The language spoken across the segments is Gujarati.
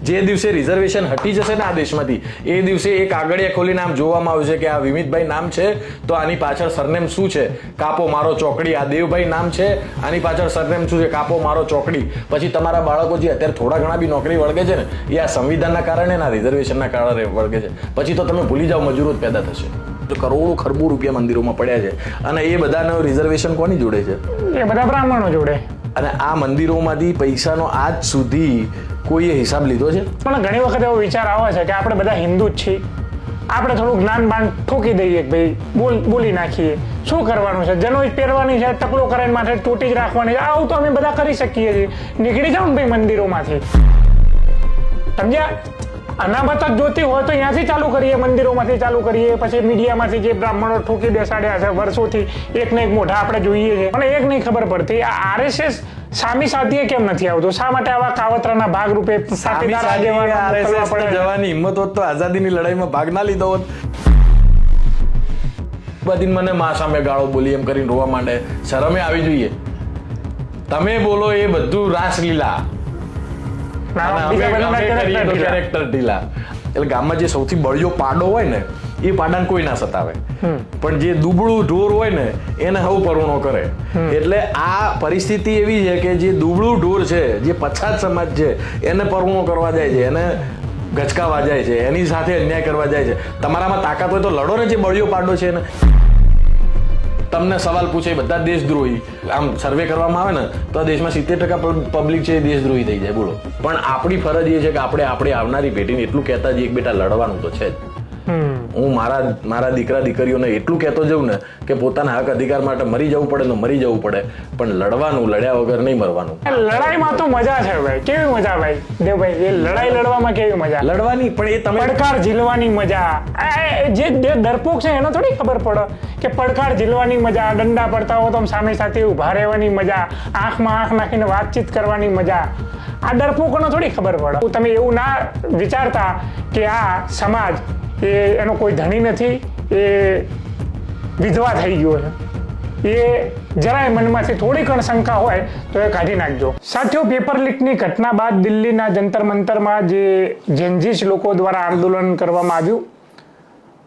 જે દિવસે રિઝર્વેશન હટી જશે ને આ દેશમાંથી એ દિવસે એક કાગળિયા ખોલીને આમ જોવામાં આવશે કે આ વિમિતભાઈ નામ છે તો આની પાછળ સરનેમ શું છે, કાપો મારો ચોકડી. આ દેવભાઈ નામ છે, આની પાછળ સરનેમ શું છે, કાપો મારો ચોકડી. પછી તમારા બાળકો જે અત્યારે થોડા ઘણા બી નોકરી વળગે છે ને એ આ સંવિધાનના કારણે ના રિઝર્વેશનના કારણે વળગે છે. પછી તો તમે ભૂલી જાઓ મજૂરો જ પેદા થશે. કરોડો ખરબો રૂપિયા મંદિરોમાં પડ્યા છે અને એ બધાનો રિઝર્વેશન કોની જોડે છે? એ બધા બ્રાહ્મણો જોડે. અને આ મંદિરોમાંથી પૈસાનો આજ સુધી કોઈએ હિસાબ લીધો છે? પણ ઘણી વખત એવો વિચાર આવે છે કે આપણે બધા હિન્દુ જ છીએ, આપણે થોડું જ્ઞાન બાન ઠોકી દઈએ કે ભાઈ બોલી નાખીએ, શું કરવાનું છે, જનોઈ પહેરવાની છે, ટકલો કરીને માથે ટોટી જ રાખવાની છે, આવું તો અમે બધા કરી શકીએ છીએ. નીકળી જાઓ ને ભાઈ મંદિરોમાંથી, સમજ્યા? અનામત જ જોતી હોય તો અહીંયાથી ચાલુ કરીએ, મંદિરોમાંથી ચાલુ કરીએ. પછી મીડિયામાંથી જે બ્રાહ્મણો ઠોકી બેસાડ્યા છે વર્ષોથી, એક ને એક મોઢા આપણે જોઈએ છે, પણ એક નહીં ખબર પડતી આ આરએસએસ સામી સાથીએ કેમ નથી આવતો? શા માટે આવા કાવતરાના ભાગરૂપે જવાની હિંમત હોત તો આઝાદીની લડાઈમાં ભાગ ના લીધો હોત. બધી મને મા સામે ગાળો બોલી એમ કરીને રોવા માંડે. શરમે આવી જોઈએ. તમે બોલો એ બધું રાસલીલા, કેરેક્ટર ઢીલા. એટલે ગામમાં જે સૌથી બળિયો પાડો હોય ને એ પાડાને કોઈ ના સતાવે, પણ જે દુબળું ઢોર હોય ને એને હવ પરુણો કરે. એટલે આ પરિસ્થિતિ એવી છે કે જે દુબળું ઢોર છે, જે પછાત સમાજ છે, એને પરુણો કરવા જાય છે, એને ગચકાવા જાય છે, એની સાથે અન્યાય કરવા જાય છે. તમારામાં તાકાત હોય તો લડો ને. જે બળિયો પાડો છે એને તમને સવાલ પૂછે બધા દેશદ્રોહી, આમ સર્વે કરવામાં આવે ને તો આ દેશમાં 70% પબ્લિક છે એ દેશદ્રોહી થઈ જાય. બોલો, પણ આપણી ફરજ એ છે કે આપણે આવનારી પેઢીને એટલું કહેતા જઈએ કે બેટા લડવાનું તો છે જ. હું મારા દીકરા દીકરીઓને એટલું કહેતો જઉં ને કે પોતાના હક અધિકાર માટે મરી જવું પડે તો મરી જવું પડે, પણ લડવાનું, લડ્યા વગર નહીં મરવાનું. લડાઈમાં તો મજા છે ભાઈ, કેવી મજા ભાઈ દેવભાઈ, એ લડાઈ લડવામાં કેવી મજા લડવાની, પણ એ તમે પડકાર ઝીલવાની મજા. જે ડરપોક છે એને થોડી ખબર પડે કે પડકાર ઝીલવાની મજા, ડંડા પડતા હો તો સામે સાથે ઉભા રહેવાની મજા, આંખમાં આંખ નાખીને વાતચીત કરવાની મજા. આ ડરપોકોને થોડી ખબર પડે. તમે એવું ના વિચારતા કે આ સમાજ એનો કોઈ ધણી નથી, એ વિધવા થઈ ગયો છે. એ જરાય મનમાંથી થોડી પણ શંકા હોય તો એ કાઢી નાખજો. સાથીઓ, પેપર લીકની ઘટના બાદ દિલ્હીના જંતર મંતરમાં જે જેન્ઝીસ લોકો દ્વારા આંદોલન કરવામાં આવ્યું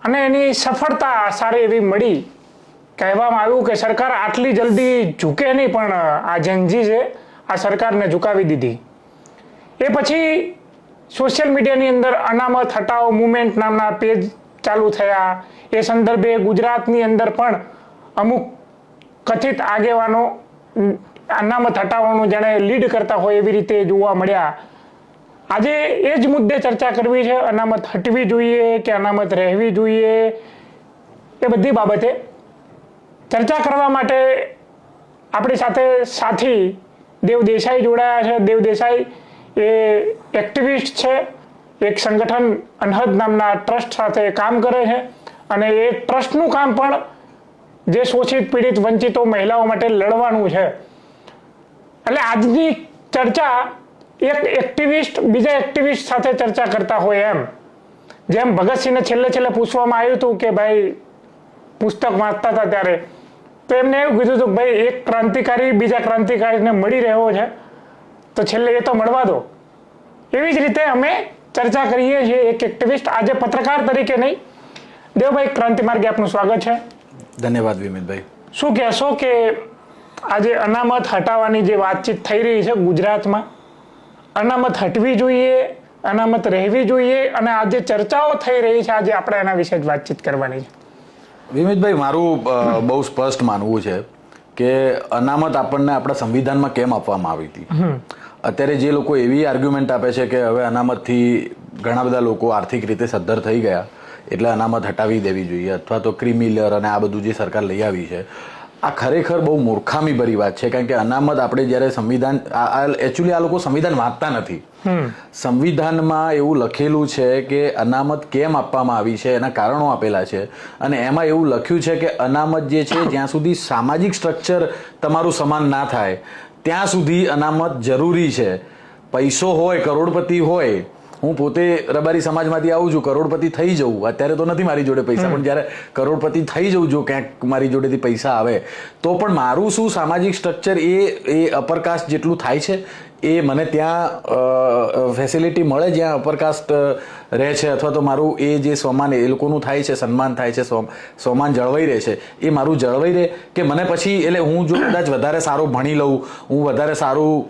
અને એની સફળતા સારી એવી મળી. કહેવામાં આવ્યું કે સરકાર આટલી જલ્દી ઝૂકે નહીં, પણ આ જેન્ઝીસે આ સરકારને ઝુકાવી દીધી. એ પછી સોશિયલ મીડિયાની અંદર અનામત હટાવો મુવમેન્ટ નામના પેજ ચાલુ થયા. એ સંદર્ભે ગુજરાતની અંદર પણ અમુક કથિત આગેવાનો અનામત હટાવવાનું જાણે લીડ કરતા હોય એવી રીતે જોવા મળ્યા. આજે એ જ મુદ્દે ચર્ચા કરવી છે. અનામત હટવી જોઈએ કે અનામત રહેવી જોઈએ, એ બધી બાબતે ચર્ચા કરવા માટે આપણી સાથે સાથી દેવ દેસાઈ જોડાયા છે. દેવ દેસાઈ એ એક્ટિવિસ્ટ છે, એક સંગઠન અનહદ નામના ટ્રસ્ટ સાથે કામ કરે છે અને એ ટ્રસ્ટનું કામ પણ જે શોષિત પીડિત વંચિતો મહિલાઓ માટે લડવાનું છે. એટલે આજની ચર્ચા એક એક્ટિવિસ્ટ બીજા એક્ટિવિસ્ટ સાથે ચર્ચા કરતા હોય એમ. જેમ ભગતસિંહને છેલ્લે પૂછવામાં આવ્યું હતું કે ભાઈ પુસ્તક વાંચતા હતા ત્યારે, તો એમને એવું કીધું હતું કે ભાઈ એક ક્રાંતિકારી બીજા ક્રાંતિકારીને મળી રહ્યો છે તો છેલ્લે એ તો મળવા દો. એવી જ રીતે અમે ચર્ચા કરીએ છીએ એક એક્ટિવિસ્ટ, આજે પત્રકાર તરીકે નહીં. દેવભાઈ, ક્રાંતિ માર્ગે આપનું સ્વાગત છે. ધન્યવાદ વિમિતભાઈ. શું કહેશો કે આજે અનામત હટાવવાની જે વાતચીત થઈ રહી છે ગુજરાતમાં, અનામત હટવી જોઈએ, અનામત રહેવી જોઈએ, અને આજે ચર્ચાઓ થઈ રહી છે, આજે આપણે એના વિશે જ વાતચીત કરવાની છે. વિમિતભાઈ, મારું બહુ સ્પષ્ટ માનવું છે કે અનામત આપણને આપણા સંવિધાનમાં કેમ આપવામાં આવી હતી. અત્યારે જે લોકો એવી આર્ગ્યુમેન્ટ આપે છે કે હવે અનામતથી ઘણા બધા લોકો આર્થિક રીતે સદ્ધર થઈ ગયા એટલે અનામત હટાવી દેવી જોઈએ, અથવા તો ક્રીમી લેયર અને આ બધું જે સરકાર લઈ આવી છે, આ ખરેખર બહુ મૂર્ખામી ભરી વાત છે. કારણ કે અનામત આપણે જ્યારે સંવિધાન, એકચ્યુઅલી આ લોકો સંવિધાન વાંચતા નથી. સંવિધાનમાં એવું લખેલું છે કે અનામત કેમ આપવામાં આવી છે, એના કારણો આપેલા છે, અને એમાં એવું લખ્યું છે કે અનામત જે છે જ્યાં સુધી સામાજિક સ્ટ્રક્ચર તમારું સમાન ના થાય ત્યાં સુધી અનામત જરૂરી છે. પૈસો હોય, કરોડપતિ હોય, હું પોતે રબારી સમાજમાંથી આવું છું, કરોડપતિ થઈ જવું, અત્યારે તો નથી મારી જોડે પૈસા, પણ જ્યારે કરોડપતિ થઈ જવું, જો ક્યાંક મારી જોડેથી પૈસા આવે તો પણ મારું શું સામાજિક સ્ટ્રક્ચર એ અપરકાસ્ટ જેટલું થાય છે એ મને ત્યાં ફેસિલિટી મળે જ્યાં અપરકાસ્ટ રહે છે, અથવા તો મારું એ જે સ્વમાન એ લોકોનું થાય છે, સન્માન થાય છે, સ્વમાન જળવાઈ રહે છે, એ મારું જળવાઈ રહે કે મને પછી એટલે હું જો કદાચ વધારે સારું ભણી લઉં, હું વધારે સારું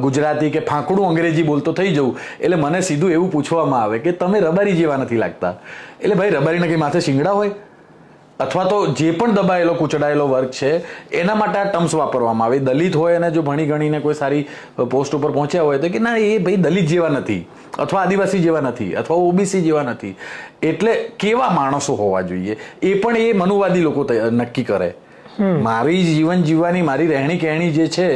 ગુજરાતી કે ફાંકડું અંગ્રેજી બોલતો થઈ જવું, એટલે મને સીધું એવું પૂછવામાં આવે કે તમે રબારી જેવા નથી લાગતા. એટલે ભાઈ રબારીને કંઈ માથે શિંગડા હોય? અથવા તો જે પણ દબાયેલો કૂચડાયેલો વર્ગ છે એના માટે આ ટર્મ્સ વાપરવામાં આવે. દલિત હોય અને જો ભણી ગણીને કોઈ સારી પોસ્ટ ઉપર પહોંચ્યા હોય તો કે ના એ ભાઈ દલિત જેવા નથી, અથવા આદિવાસી જેવા નથી, અથવા ઓબીસી જેવા નથી. એટલે કેવા માણસો હોવા જોઈએ એ પણ એ મનુવાદી લોકો નક્કી કરે. મારી જીવન જીવવાની મારી રહેણી કહેણી જે છે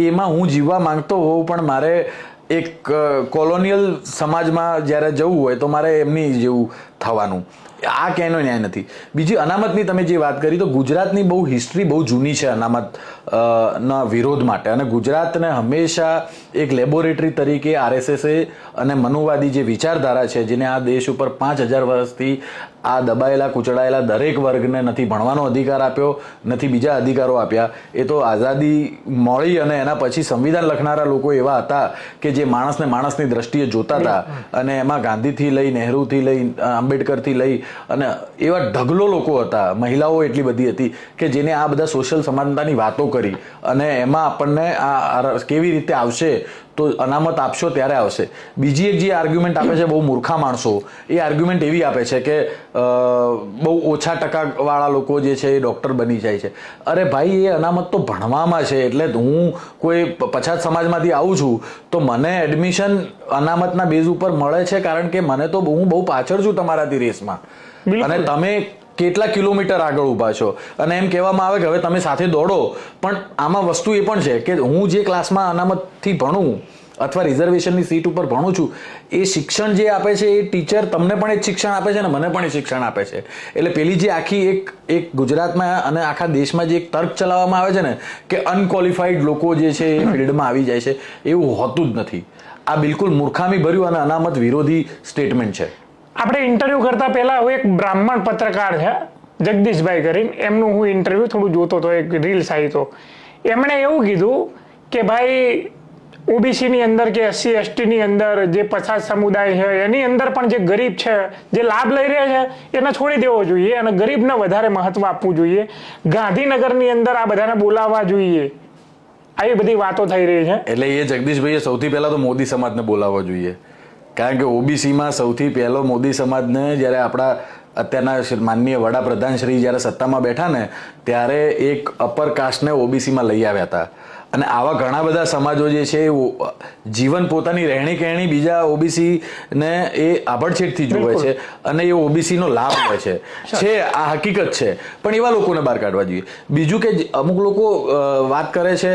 એમાં હું જીવવા માંગતો હોઉં, પણ મારે એક કોલોનિયલ સમાજમાં જ્યારે જવું હોય તો મારે એમની જેવું થવાનું. આ ક્યાંયનો ન્યાય નથી. બીજી અનામતની તમે જે વાત કરી તો ગુજરાતની બહુ હિસ્ટ્રી બહુ જૂની છે અનામત ના વિરોધ માટે, અને ગુજરાતને હંમેશા એક લેબોરેટરી તરીકે આરએસએસે અને મનુવાદી જે વિચારધારા છે જેને આ દેશ ઉપર 5000 વર્ષથી આ દબાયેલા કૂચડાયેલા દરેક વર્ગને નથી ભણવાનો અધિકાર આપ્યો, નથી બીજા અધિકારો આપ્યા. એ તો આઝાદી મળી અને એના પછી સંવિધાન લખનારા લોકો એવા હતા કે જે માણસને માણસની દ્રષ્ટિએ જોતા હતા, અને એમાં ગાંધીથી લઈ, નહેરુથી લઈ, આંબેડકરથી લઈ અને એવા ઢગલો લોકો હતા. મહિલાઓ એટલી બધી હતી કે જેને આ બધા સોશિયલ સમાનતાની વાતો કરી, અને એમાં આપણને આ કેવી રીતે આવશે તો અનામત આપશો ત્યારે આવશે. બીજી એક જે આર્ગ્યુમેન્ટ આપે છે બહુ મૂર્ખા માણસો, એ આર્ગ્યુમેન્ટ એવી આપે છે કે બહુ ઓછા ટકાવાળા લોકો જે છે એ ડૉક્ટર બની જાય છે. અરે ભાઈ એ અનામત તો ભણવામાં છે. એટલે હું કોઈ પછાત સમાજમાંથી આવું છું તો મને એડમિશન અનામતના બેઝ ઉપર મળે છે કારણ કે મને તો હું બહુ પાછળ છું તમારાથી રેસમાં, અને તમે કેટલા કિલોમીટર આગળ ઊભા છો, અને એમ કહેવામાં આવે કે હવે તમે સાથે દોડો. પણ આમાં વસ્તુ એ પણ છે કે હું જે ક્લાસમાં અનામતથી ભણું અથવા રિઝર્વેશનની સીટ ઉપર ભણું છું, એ શિક્ષણ જે આપે છે એ ટીચર તમને પણ એ શિક્ષણ આપે છે અને મને પણ એ શિક્ષણ આપે છે. એટલે પેલી જે આખી એક ગુજરાતમાં અને આખા દેશમાં જે એક તર્ક ચલાવવામાં આવે છે ને કે અનક્વોલિફાઈડ લોકો જે છે એ ફિલ્ડમાં આવી જાય છે, એવું હોતું જ નથી. આ બિલકુલ મૂર્ખામી ભર્યું અને અનામત વિરોધી સ્ટેટમેન્ટ છે. આપણે ઇન્ટરવ્યુ કરતા પહેલા હું એક બ્રાહ્મણ પત્રકાર છે જગદીશભાઈ કરીને, એમનું હું ઇન્ટરવ્યુ થોડું જોતો હતો, એક રીલ્સ આવી તો એમણે એવું કીધું કે ભાઈ ઓબીસીની અંદર કે SC ST ની અંદર જે પછાત સમુદાય છે એની અંદર પણ જે ગરીબ છે, જે લાભ લઈ રહ્યા છે એને છોડી દેવો જોઈએ અને ગરીબને વધારે મહત્વ આપવું જોઈએ. ગાંધીનગરની અંદર આ બધાને બોલાવવા જોઈએ. આવી બધી વાતો થઈ રહી છે. એટલે એ જગદીશભાઈએ સૌથી પહેલા તો મોદી સમાજને બોલાવવો જોઈએ, કારણ કે ઓબીસીમાં સૌથી પહેલો મોદી સમાજને જ્યારે આપણા અત્યારના માનનીય વડાપ્રધાન શ્રી જ્યારે સત્તામાં બેઠા ને ત્યારે એક અપર કાસ્ટને ઓબીસીમાં લઈ આવ્યા હતા. અને આવા ઘણા બધા સમાજો જે છે જીવન પોતાની રહેણી કહેણી બીજા ઓબીસીને એ આભડછેટથી જુએ છે અને એ ઓબીસીનો લાભ લે છે. આ હકીકત છે, પણ એવા લોકોને બહાર કાઢવા જોઈએ. બીજું કે અમુક લોકો વાત કરે છે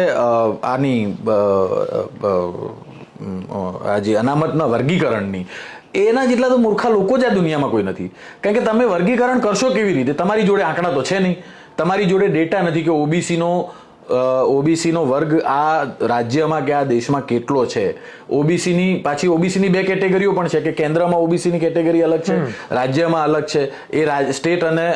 આની જે અનામતના વર્ગીકરણની, એના જેટલા તો મૂર્ખા લોકો જ આ દુનિયામાં કોઈ નથી. કારણ કે તમે વર્ગીકરણ કરશો કેવી રીતે? તમારી જોડે આંકડા તો છે નહીં, તમારી જોડે ડેટા નથી કે ઓબીસીનો વર્ગ આ રાજ્યમાં કે આ દેશમાં કેટલો છે. પાછી ઓબીસીની બે કેટેગરીઓ પણ છે કે કેન્દ્રમાં ઓબીસીની કેટેગરી અલગ છે, રાજ્યમાં અલગ છે. એ સ્ટેટ અને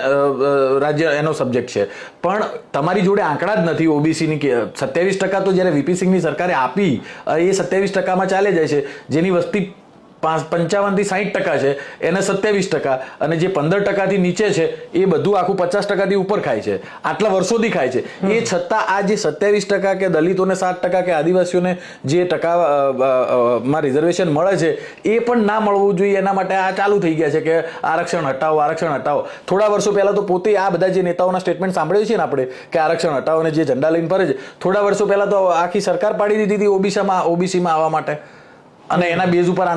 રાજ્ય એનો સબ્જેક્ટ છે. પણ તમારી જોડે આંકડા જ નથી ઓબીસીની. 27% તો જ્યારે વીપી સિંહની સરકારે આપી એ 27%માં ચાલે જાય છે. જેની વસ્તી 55 થી 60% છે એને 27%, અને જે 15%થી નીચે છે એ બધું આખું 50%થી ઉપર ખાય છે, આટલા વર્ષોથી ખાય છે. એ છતાં આ જે 27% કે દલિતોને 7% કે આદિવાસીઓને જે ટકામાં રિઝર્વેશન મળે છે એ પણ ના મળવું જોઈએ. એના માટે આ ચાલુ થઈ ગયા છે કે આરક્ષણ હટાવો, આરક્ષણ હટાવો. થોડા વર્ષો પહેલા તો પોતે આ બધા જે નેતાઓના સ્ટેટમેન્ટ સાંભળ્યું છે ને આપણે કે આરક્ષણ હટાવો અને જે ઝંડા લઈને ફરે છે, થોડા વર્ષો પહેલા તો આખી સરકાર પાડી દીધી હતી ઓબીસીમાં આવવા માટે, અને એના બેઝ ઉપર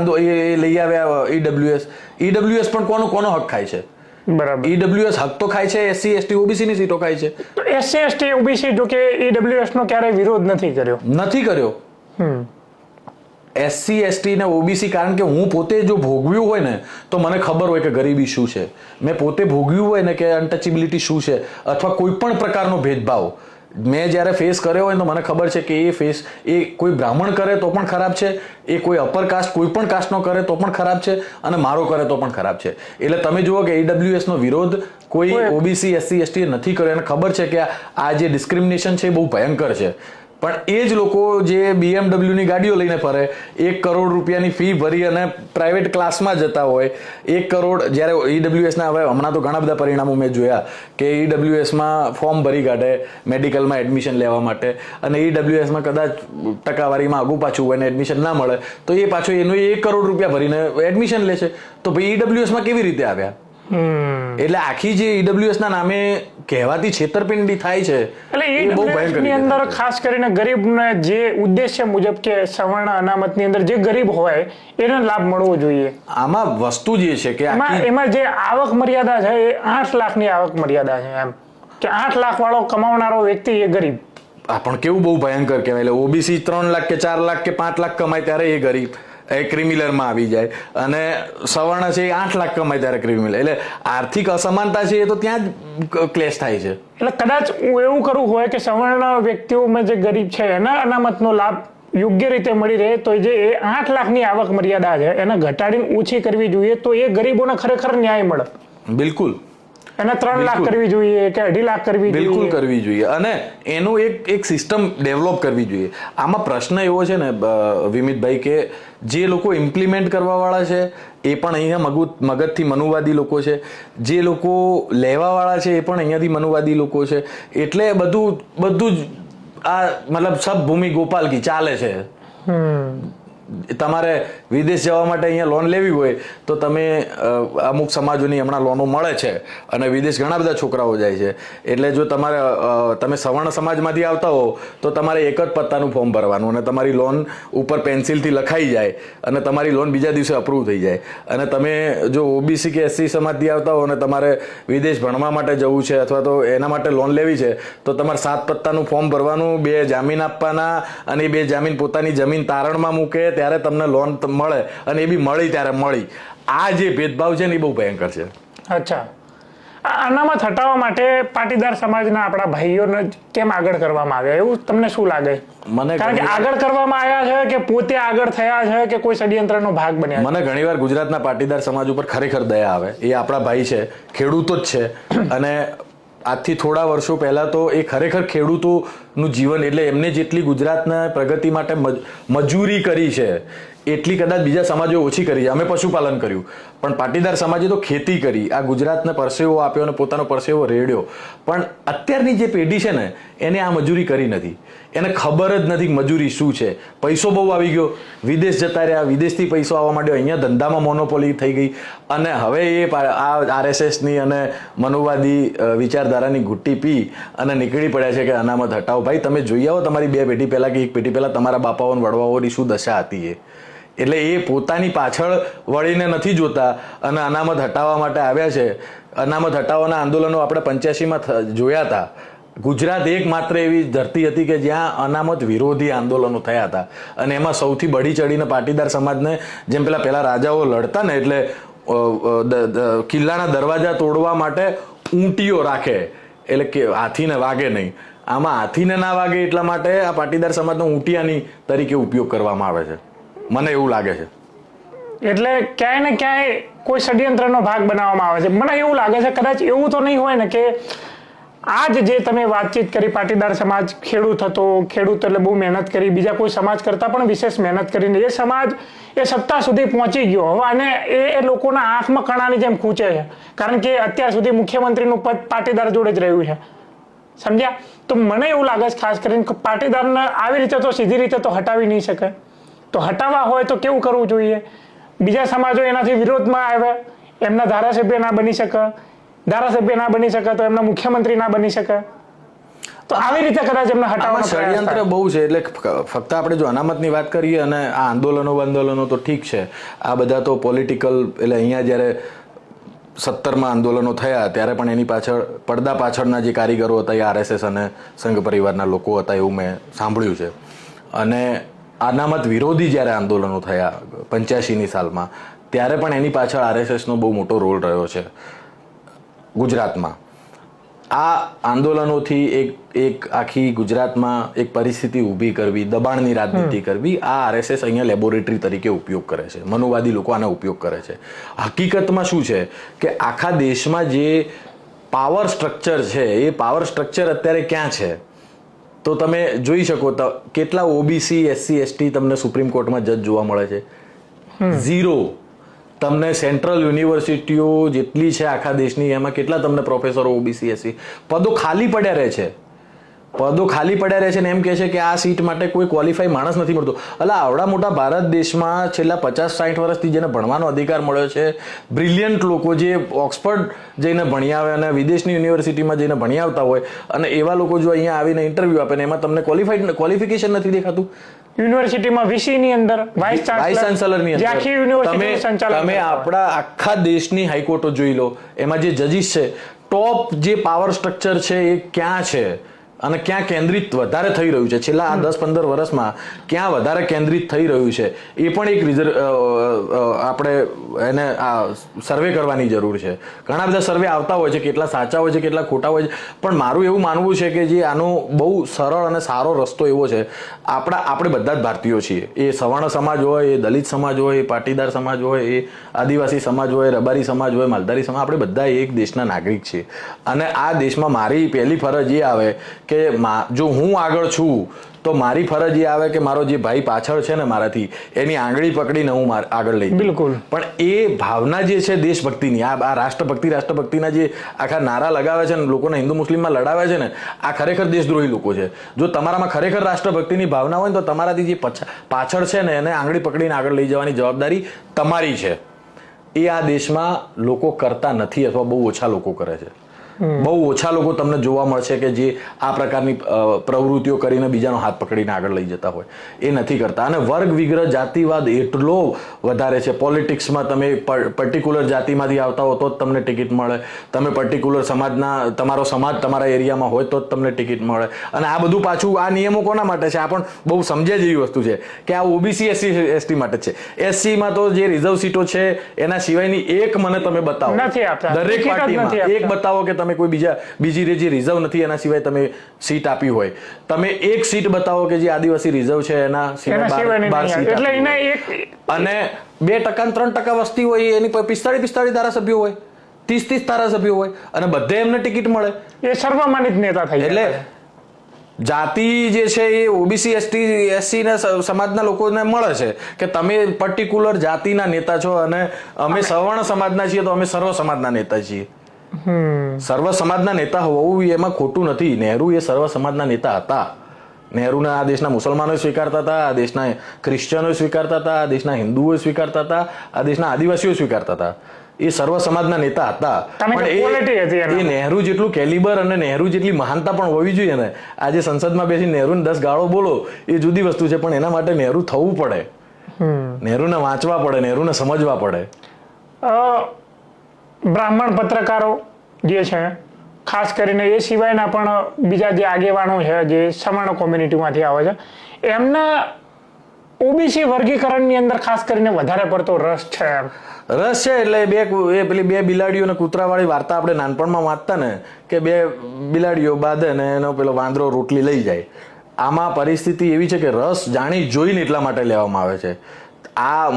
લઈ આવ્યા ઈડબ્લ્યુએસ પણ કોનો હક ખાય છે? બરાબર, ઈડબ્લ્યુએસ હક તો ખાય છે SC ST OBC ની સીટો ખાય છે. SC ST OBC જો કે ઈડબ્લ્યુએસ નો ક્યારેય વિરોધ નથી કર્યો. SC ST ને OBC, કારણ કે હું પોતે જો ભોગવ્યું હોય ને તો મને ખબર હોય કે ગરીબી શું છે. મેં પોતે ભોગવ્યું હોય ને કે અનટચેબિલિટી શું છે, અથવા કોઈ પણ પ્રકારનો ભેદભાવ મેં જ્યારે ફેસ કર્યો હોય તો મને ખબર છે કે એ કોઈ બ્રાહ્મણ કરે તો પણ ખરાબ છે, એ કોઈ અપર કાસ્ટ કોઈ પણ કાસ્ટનો કરે તો પણ ખરાબ છે, અને મારો કરે તો પણ ખરાબ છે. એટલે તમે જુઓ કે ઈડબ્લ્યુએસ નો વિરોધ કોઈ OBC SC ST નથી કર્યો. એને ખબર છે કે આ જે ડિસ્ક્રિમિનેશન છે એ બહુ ભયંકર છે. પણ એ જ લોકો જે BMW ની ગાડીઓ લઈને ફરે, 1 કરોડ રૂપિયાની ફી ભરી અને પ્રાઇવેટ ક્લાસમાં જતા હોય, 1 કરોડ, જ્યારે ઈડબ્લ્યુએસના હવે હમણાં તો ઘણા બધા પરિણામો મેં જોયા કે ઈડબ્લ્યુએસમાં ફોર્મ ભરી કાઢે મેડિકલમાં એડમિશન લેવા માટે, અને ઈડબ્લ્યુએસમાં કદાચ ટકાવારીમાં આગું પાછું હોય ને એડમિશન ના મળે તો એ પાછો એનું 1 કરોડ રૂપિયા ભરીને એડમિશન લે છે. તો ભાઈ ઈડબ્લ્યુએસમાં કેવી રીતે આવ્યા? એટલે આખી જે ઈડબ્લ્યુએસ ના નામે કહેવાતી છેતરપિંડી થાય છે, એટલે એ બહુ ભયંકર ની અંદર ખાસ કરીને ગરીબને જે ઉદ્દેશ્ય મુજબ કે સવર્ણ અનામતની અંદર જે ગરીબ હોય એને લાભ મળવો જોઈએ. આમાં વસ્તુ જે છે કે એમાં જે આવક મર્યાદા છે એ 8 લાખની આવક મર્યાદા છે, એમ કે 8 લાખ વાળો કમાવનારો વ્યક્તિ એ ગરીબ. પણ કેવું બહુ ભયંકર કહેવાય. એટલે ઓબીસી 3 લાખ કે 4 લાખ કે 5 લાખ કમાય ત્યારે એ ગરીબ, એ ક્રિમિનલમાં આવી જાય, અને સવર્ણ છે એ 8 લાખ કમાય ત્યારે ક્રિમિનલ. એટલે આર્થિક અસમાનતા છે એ તો ત્યાં જ ક્લેશ થાય છે. એટલે કદાચ એવું કરવું હોય કે સવર્ણ વ્યક્તિઓમાં જે ગરીબ છે એના અનામતનો લાભ યોગ્ય રીતે મળી રહે, તો જે 8 લાખની આવક મર્યાદા છે એને ઘટાડીને ઓછી કરવી જોઈએ, તો એ ગરીબોને ખરેખર ન્યાય મળે. બિલકુલ. એને 3 લાખ કરવી જોઈએ કે 2.5 લાખ કરવી જોઈએ? બિલકુલ કરવી જોઈએ, અને એનું એક સિસ્ટમ ડેવલપ કરવી જોઈએ. આમાં પ્રશ્ન એવો છે ને વિમિતભાઈ, કે જે લોકો ઇમ્પ્લિમેન્ટ કરવા વાળા છે એ પણ અહીંયા મગજથી મનુવાદી લોકો છે, જે લોકો લેવા વાળા છે એ પણ અહીંયાથી મનુવાદી લોકો છે. એટલે બધું જ આ મતલબ સબ ભૂમિ ગોપાલ કી ચાલે છે. તમારે વિદેશ જવા માટે અહીંયા લોન લેવી હોય તો તમે અમુક સમાજોની હમણાં લોનો મળે છે, અને વિદેશ ઘણા બધા છોકરાઓ જાય છે. એટલે જો તમે સવર્ણ સમાજમાંથી આવતા હો તો તમારે એક જ પત્તાનું ફોર્મ ભરવાનું, અને તમારી લોન ઉપર પેન્સિલથી લખાઈ જાય અને તમારી લોન બીજા દિવસે અપ્રૂવ થઈ જાય. અને તમે જો ઓબીસી કે એસસી સમાજથી આવતા હો અને તમારે વિદેશ ભણવા માટે જવું છે અથવા તો એના માટે લોન લેવી છે, તો તમારે 7 પત્તાનું ફોર્મ ભરવાનું, 2 જામીન આપવાના, અને એ 2 જામીન પોતાની જમીન તારણમાં મૂકે ત્યારે તમને લોન મળે, અને એ બી મળી ત્યારે મળી. આ જે ભેદભાવ છે ને એ બહુ ભયંકર છે. અચ્છા, અનામત હટાવવા માટે પાટીદાર સમાજના આપણા ભાઈઓને કેમ આગળ કરવામાં આવ્યા, એવું તમને શું લાગે? કારણ કે આગળ કરવામાં આવ્યા છે કે પોતે આગળ થયા છે કે કોઈ ષડયંત્રનો ભાગ બન્યા? મને ઘણીવાર ગુજરાતના પાટીદાર સમાજ ઉપર ખરેખર દયા આવે. એ આપણા ભાઈ છે, ખેડૂતો જ છે, અને આજથી થોડા વર્ષો પહેલા તો એ ખરેખર ખેડૂતોનું જીવન, એટલે એમને જેટલી ગુજરાતના પ્રગતિ માટે મજૂરી કરી છે એટલી કદાચ બીજા સમાજો ઓછી કરી છે. અમે પશુપાલન કર્યું, પણ પાટીદાર સમાજે તો ખેતી કરી, આ ગુજરાતને પરસેવો આપ્યો અને પોતાનો પરસેવો રેડ્યો. પણ અત્યારની જે પેઢી છે ને એને આ મજૂરી કરી નથી, એને ખબર જ નથી મજૂરી શું છે. પૈસો બહુ આવી ગયો, વિદેશ જતા રહ્યા, વિદેશથી પૈસો આવવા માંડ્યો, અહીંયા ધંધામાં મોનોપોલી થઈ ગઈ, અને હવે એ આ આરએસએસની અને મનુવાદી વિચારધારાની ઘૂંટી પી અને નીકળી પડ્યા છે કે અનામત હટાવો. ભાઈ તમે જોઈ આવો તમારી 2 પેઢી પહેલા કે 1 પેઢી પહેલા તમારા બાપાઓ અને વડવાઓની શું દશા હતી. એટલે એ પોતાની પાછળ વળીને નથી જોતા અને અનામત હટાવવા માટે આવ્યા છે. અનામત હટાવવાના આંદોલનો આપણે 85માં જોયા હતા. ગુજરાત એકમાત્ર એવી ધરતી હતી કે જ્યાં અનામત વિરોધી આંદોલનો થયા હતા, અને એમાં સૌથી બળી ચડીને પાટીદાર સમાજને, જેમ પેલા રાજાઓ લડતા ને એટલે કિલ્લાના દરવાજા તોડવા માટે ઊંટીઓ રાખે, એટલે કે હાથીને વાગે નહીં. આમાં હાથીને ના વાગે એટલા માટે આ પાટીદાર સમાજનો ઊંટિયાની તરીકે ઉપયોગ કરવામાં આવે છે, મને એવું લાગે છે. એટલે ક્યાંય ને ક્યાંય કોઈ ષડયંત્રનો ભાગ બનાવવામાં આવે છે. મને એવું લાગે છે કદાચ એવું તો નહીં હોય ને કે આજ જે તમે વાતચીત કરી, પાટીદાર સમાજ ખેડૂત હતો, ખેડૂત એટલે બહુ મહેનત કરી, બીજા કોઈ સમાજ કરતા પણ વિશેષ મહેનત કરીને એ સમાજ એ સત્તા સુધી પહોંચી ગયો હવે, અને એ લોકોના આંખમાં કણાની જેમ ખૂંચે છે, કારણ કે અત્યાર સુધી મુખ્યમંત્રીનું પદ પાટીદાર જોડે જ રહ્યું છે. સમજ્યા? તો મને એવું લાગે છે ખાસ કરીને પાટીદારને આવી રીતે તો સીધી રીતે તો હટાવી નહીં શકે. તો હટાવવા હોય તો કેવું કરવું જોઈએ? બીજા સમાજો એનાથી વિરોધમાં આવે, એમના ધારાસભ્ય ના બની શકે, ધારાસભ્ય ના બની શકે તો એમના મુખ્યમંત્રી ના બની શકે. તો આવી રીતે કદાચ એમને હટાવવાનો ષડયંત્ર બહુ છે. એટલે ફક્ત આપણે જો અનામતની વાત કરીએ અને આ આંદોલનો તો ઠીક છે, આ બધા તો પોલિટિકલ, એટલે અહીંયા જ્યારે 17માં આંદોલનો થયા ત્યારે પણ એની પાછળ પડદા પાછળના જે કારીગરો હતા એ આરએસએસ અને સંઘ પરિવારના લોકો હતા એવું મેં સાંભળ્યું છે. અને અનામત વિરોધી જ્યારે આંદોલનો થયા 85ની સાલમાં, ત્યારે પણ એની પાછળ આરએસએસનો બહુ મોટો રોલ રહ્યો છે ગુજરાતમાં. આ આંદોલનોથી એક આખી ગુજરાતમાં એક પરિસ્થિતિ ઊભી કરવી, દબાણની રાજનીતિ કરવી, આ આરએસએસ અહીંયા લેબોરેટરી તરીકે ઉપયોગ કરે છે. મનુવાદી લોકો આનો ઉપયોગ કરે છે. હકીકતમાં શું છે કે આખા દેશમાં જે પાવર સ્ટ્રક્ચર છે એ પાવર સ્ટ્રક્ચર અત્યારે ક્યાં છે? તો તમે જોઈ શકો તો કેટલા ઓબીસી SC ST તમને સુપ્રીમ કોર્ટમાં જજ જોવા મળે છે? 0. તમને સેન્ટ્રલ યુનિવર્સિટીઓ જેટલી છે આખા દેશની એમાં કેટલા તમને પ્રોફેસરો ઓબીસી SC? પદો ખાલી પડ્યા રહે છે, પદો ખાલી પડ્યા રહે છે ને એમ કહે છે કે આ સીટ માટે કોઈ ક્વોલિફાઈ માણસ નથી મળતો. એટલે આવડા મોટા ભારત દેશમાં છેલ્લા 50-60 વર્ષથી જેને ભણવાનો અધિકાર મળ્યો છે, બ્રિલિયન્ટ લોકો જે ઓક્સફર્ડ જઈને ભણી આવે અને વિદેશની યુનિવર્સિટીમાં જઈને ભણી આવતા હોય, અને એવા લોકો જો અહીંયા આવીને ઇન્ટરવ્યુ આપે ને એમાં તમને ક્વોલિફિકેશન નથી દેખાતું. યુનિવર્સિટીમાં વીસી ની અંદર વાઇસ ચાન્સલર ની જે આખી યુનિવર્સિટીનું સંચાલન તમે આપણા આખા દેશની હાઈકોર્ટો જોઈ લો, એમાં જે જજીસ છે, ટોપ જે પાવર સ્ટ્રક્ચર છે એ ક્યાં છે અને ક્યાં કેન્દ્રિત વધારે થઈ રહ્યું છે છેલ્લા 10-15 વર્ષમાં, ક્યાં વધારે કેન્દ્રિત થઈ રહ્યું છે એ પણ એક આપણે એને સર્વે કરવાની જરૂર છે. ઘણા બધા સર્વે આવતા હોય છે, કેટલા સાચા હોય છે, કેટલા ખોટા હોય છે, પણ મારું એવું માનવું છે કે જે આનો બહુ સરળ અને સારો રસ્તો એવો છે, આપણે બધા જ ભારતીયો છીએ, એ સવર્ણ સમાજ હોય, એ દલિત સમાજ હોય, એ પાટીદાર સમાજ હોય, એ આદિવાસી સમાજ હોય, રબારી સમાજ હોય, માલધારી સમાજ, આપણે બધા એક દેશના નાગરિક છીએ. અને આ દેશમાં મારી પહેલી ફરજ એ આવે કે જો હું આગળ છું તો મારી ફરજ એ આવે કે મારો જે ભાઈ પાછળ છે ને મારાથી, એની આંગળી પકડીને હું આગળ લઈ. બિલકુલ. પણ એ ભાવના જે છે દેશભક્તિની, આ રાષ્ટ્રભક્તિના જે આખા નારા લગાવે છે ને, લોકોને હિન્દુ મુસ્લિમમાં લડાવે છે ને, આ ખરેખર દેશદ્રોહી લોકો છે. જો તમારામાં ખરેખર રાષ્ટ્રભક્તિની ભાવના હોય ને તો તમારાથી જે પાછળ છે ને એને આંગળી પકડીને આગળ લઈ જવાની જવાબદારી તમારી છે. એ આ દેશમાં લોકો કરતા નથી, અથવા બહુ ઓછા લોકો કરે છે. બહુ ઓછા લોકો તમને જોવા મળશે કે જે આ પ્રકારની પ્રવૃત્તિઓ કરીને બીજાનો હાથ પકડીને આગળ લઈ જતા હોય, એ નથી કરતા. અને વર્ગ વિગ્રહ, જાતિવાદ એટલો વધારે છે. પોલિટિક્સમાં તમે પર્ટિક્યુલર જાતિમાંથી આવતા હો તો જ તમને ટિકિટ મળે, તમે પર્ટિક્યુલર સમાજના, તમારો સમાજ તમારા એરિયામાં હોય તો જ તમને ટિકિટ મળે. અને આ બધું પાછું, આ નિયમો કોના માટે છે? આ પણ બહુ સમજ્યા જેવી વસ્તુ છે કે આ ઓબીસી SC ST માટે છે. SCમાં તો જે રિઝર્વ સીટો છે એના સિવાયની એક મને તમે બતાવો, દરેક પાર્ટીમાં એક બતાવો કે તમે કોઈ બીજી જે રિઝર્વ નથી એના સિવાય તમે સીટ આપી હોય. તમે એક સીટ બતાવો કે જે આદિવાસી રિઝર્વ છે એના સિવાય 12 સીટ, અને 2% 3% વસ્તી હોય એની 45 ધારાસભ્યો હોય, 30 ધારાસભ્યો હોય, અને બધે એમને ટિકિટ મળે. એ સર્વમાનિત નેતા થઈ. એટલે જાતિ જે છે એ ઓબીસી SC ના સમાજના લોકોને મળે છે કે તમે પર્ટિક્યુલર જાતિના નેતા છો, અને અમે સવર્ણ સમાજના છીએ તો અમે સર્વ સમાજના નેતા છીએ. સર્વ સમાજના નેતા હોવું એમાં ખોટું નથી. નહેરુ એ સર્વ સમાજના નેતા હતા. નહેરુને આ દેશના મુસલમાનો સ્વીકારતા હતા, આ દેશના ક્રિશ્ચિયનો સ્વીકારતા હતા, આ દેશના હિન્દુઓ સ્વીકારતા હતા, આ દેશના આદિવાસીઓ સ્વીકારતા હતા. એ સર્વ સમાજના નેતા હતા. પણ એ નહેરુ જેટલું કેલિબર અને નહેરુ જેટલી મહાનતા પણ હોવી જોઈએ ને. આજે સંસદમાં બેસી નહેરુને 10 ગાળો બોલો એ જુદી વસ્તુ છે, પણ એના માટે નહેરુ થવું પડે, નહેરુને વાંચવા પડે, નહેરુને સમજવા પડે. બ્રાહ્મણ પત્રકારો જે છે, ખાસ કરીને એ સિવાયના પણ બીજા જે આગેવાનો છે જે સવર્ણ કોમ્યુનિટીમાંથી આવે છે, એમના ઓબીસી વર્ગીકરણની અંદર ખાસ કરીને વધારે પડતો રસ છે. રસ છે એટલે પેલી બે બિલાડીઓ ને કૂતરાવાળી વાર્તા આપણે નાનપણમાં વાંચતા ને, કે 2 બિલાડીઓ બાંધે ને એનો પેલો વાંદરો રોટલી લઈ જાય. આમાં પરિસ્થિતિ એવી છે કે રસ જાણી જોઈને એટલા માટે લેવામાં આવે છે. આ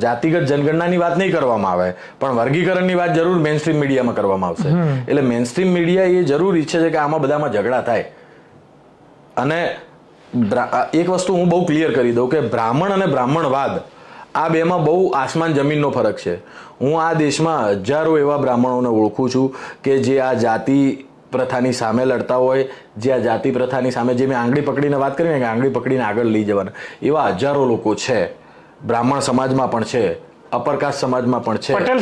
જાતિગત જનગણનાની વાત નહીં કરવામાં આવે, પણ વર્ગીકરણની વાત જરૂર મેઇનસ્ટ્રીમ મીડિયામાં કરવામાં આવશે. એટલે મેઇનસ્ટ્રીમ મીડિયા એ જરૂર ઈચ્છે છે કે આમાં બધામાં ઝઘડા થાય. અને એક વસ્તુ હું બહુ ક્લિયર કરી દઉં કે બ્રાહ્મણ અને બ્રાહ્મણવાદ આ બેમાં બહુ આસમાન જમીનનો ફરક છે. હું આ દેશમાં હજારો એવા બ્રાહ્મણોને ઓળખું છું કે જે આ જાતિ પ્રથાની સામે લડતા હોય, જે આ જાતિ પ્રથાની સામે, જે મેં આંગળી પકડીને વાત કરી ને કે આંગળી પકડીને આગળ લઈ જવાના, એવા હજારો લોકો છે. બ્રાહ્મણ સમાજમાં પણ છે, અપરકાસ્ટ સમાજમાં પણ છે, પટેલ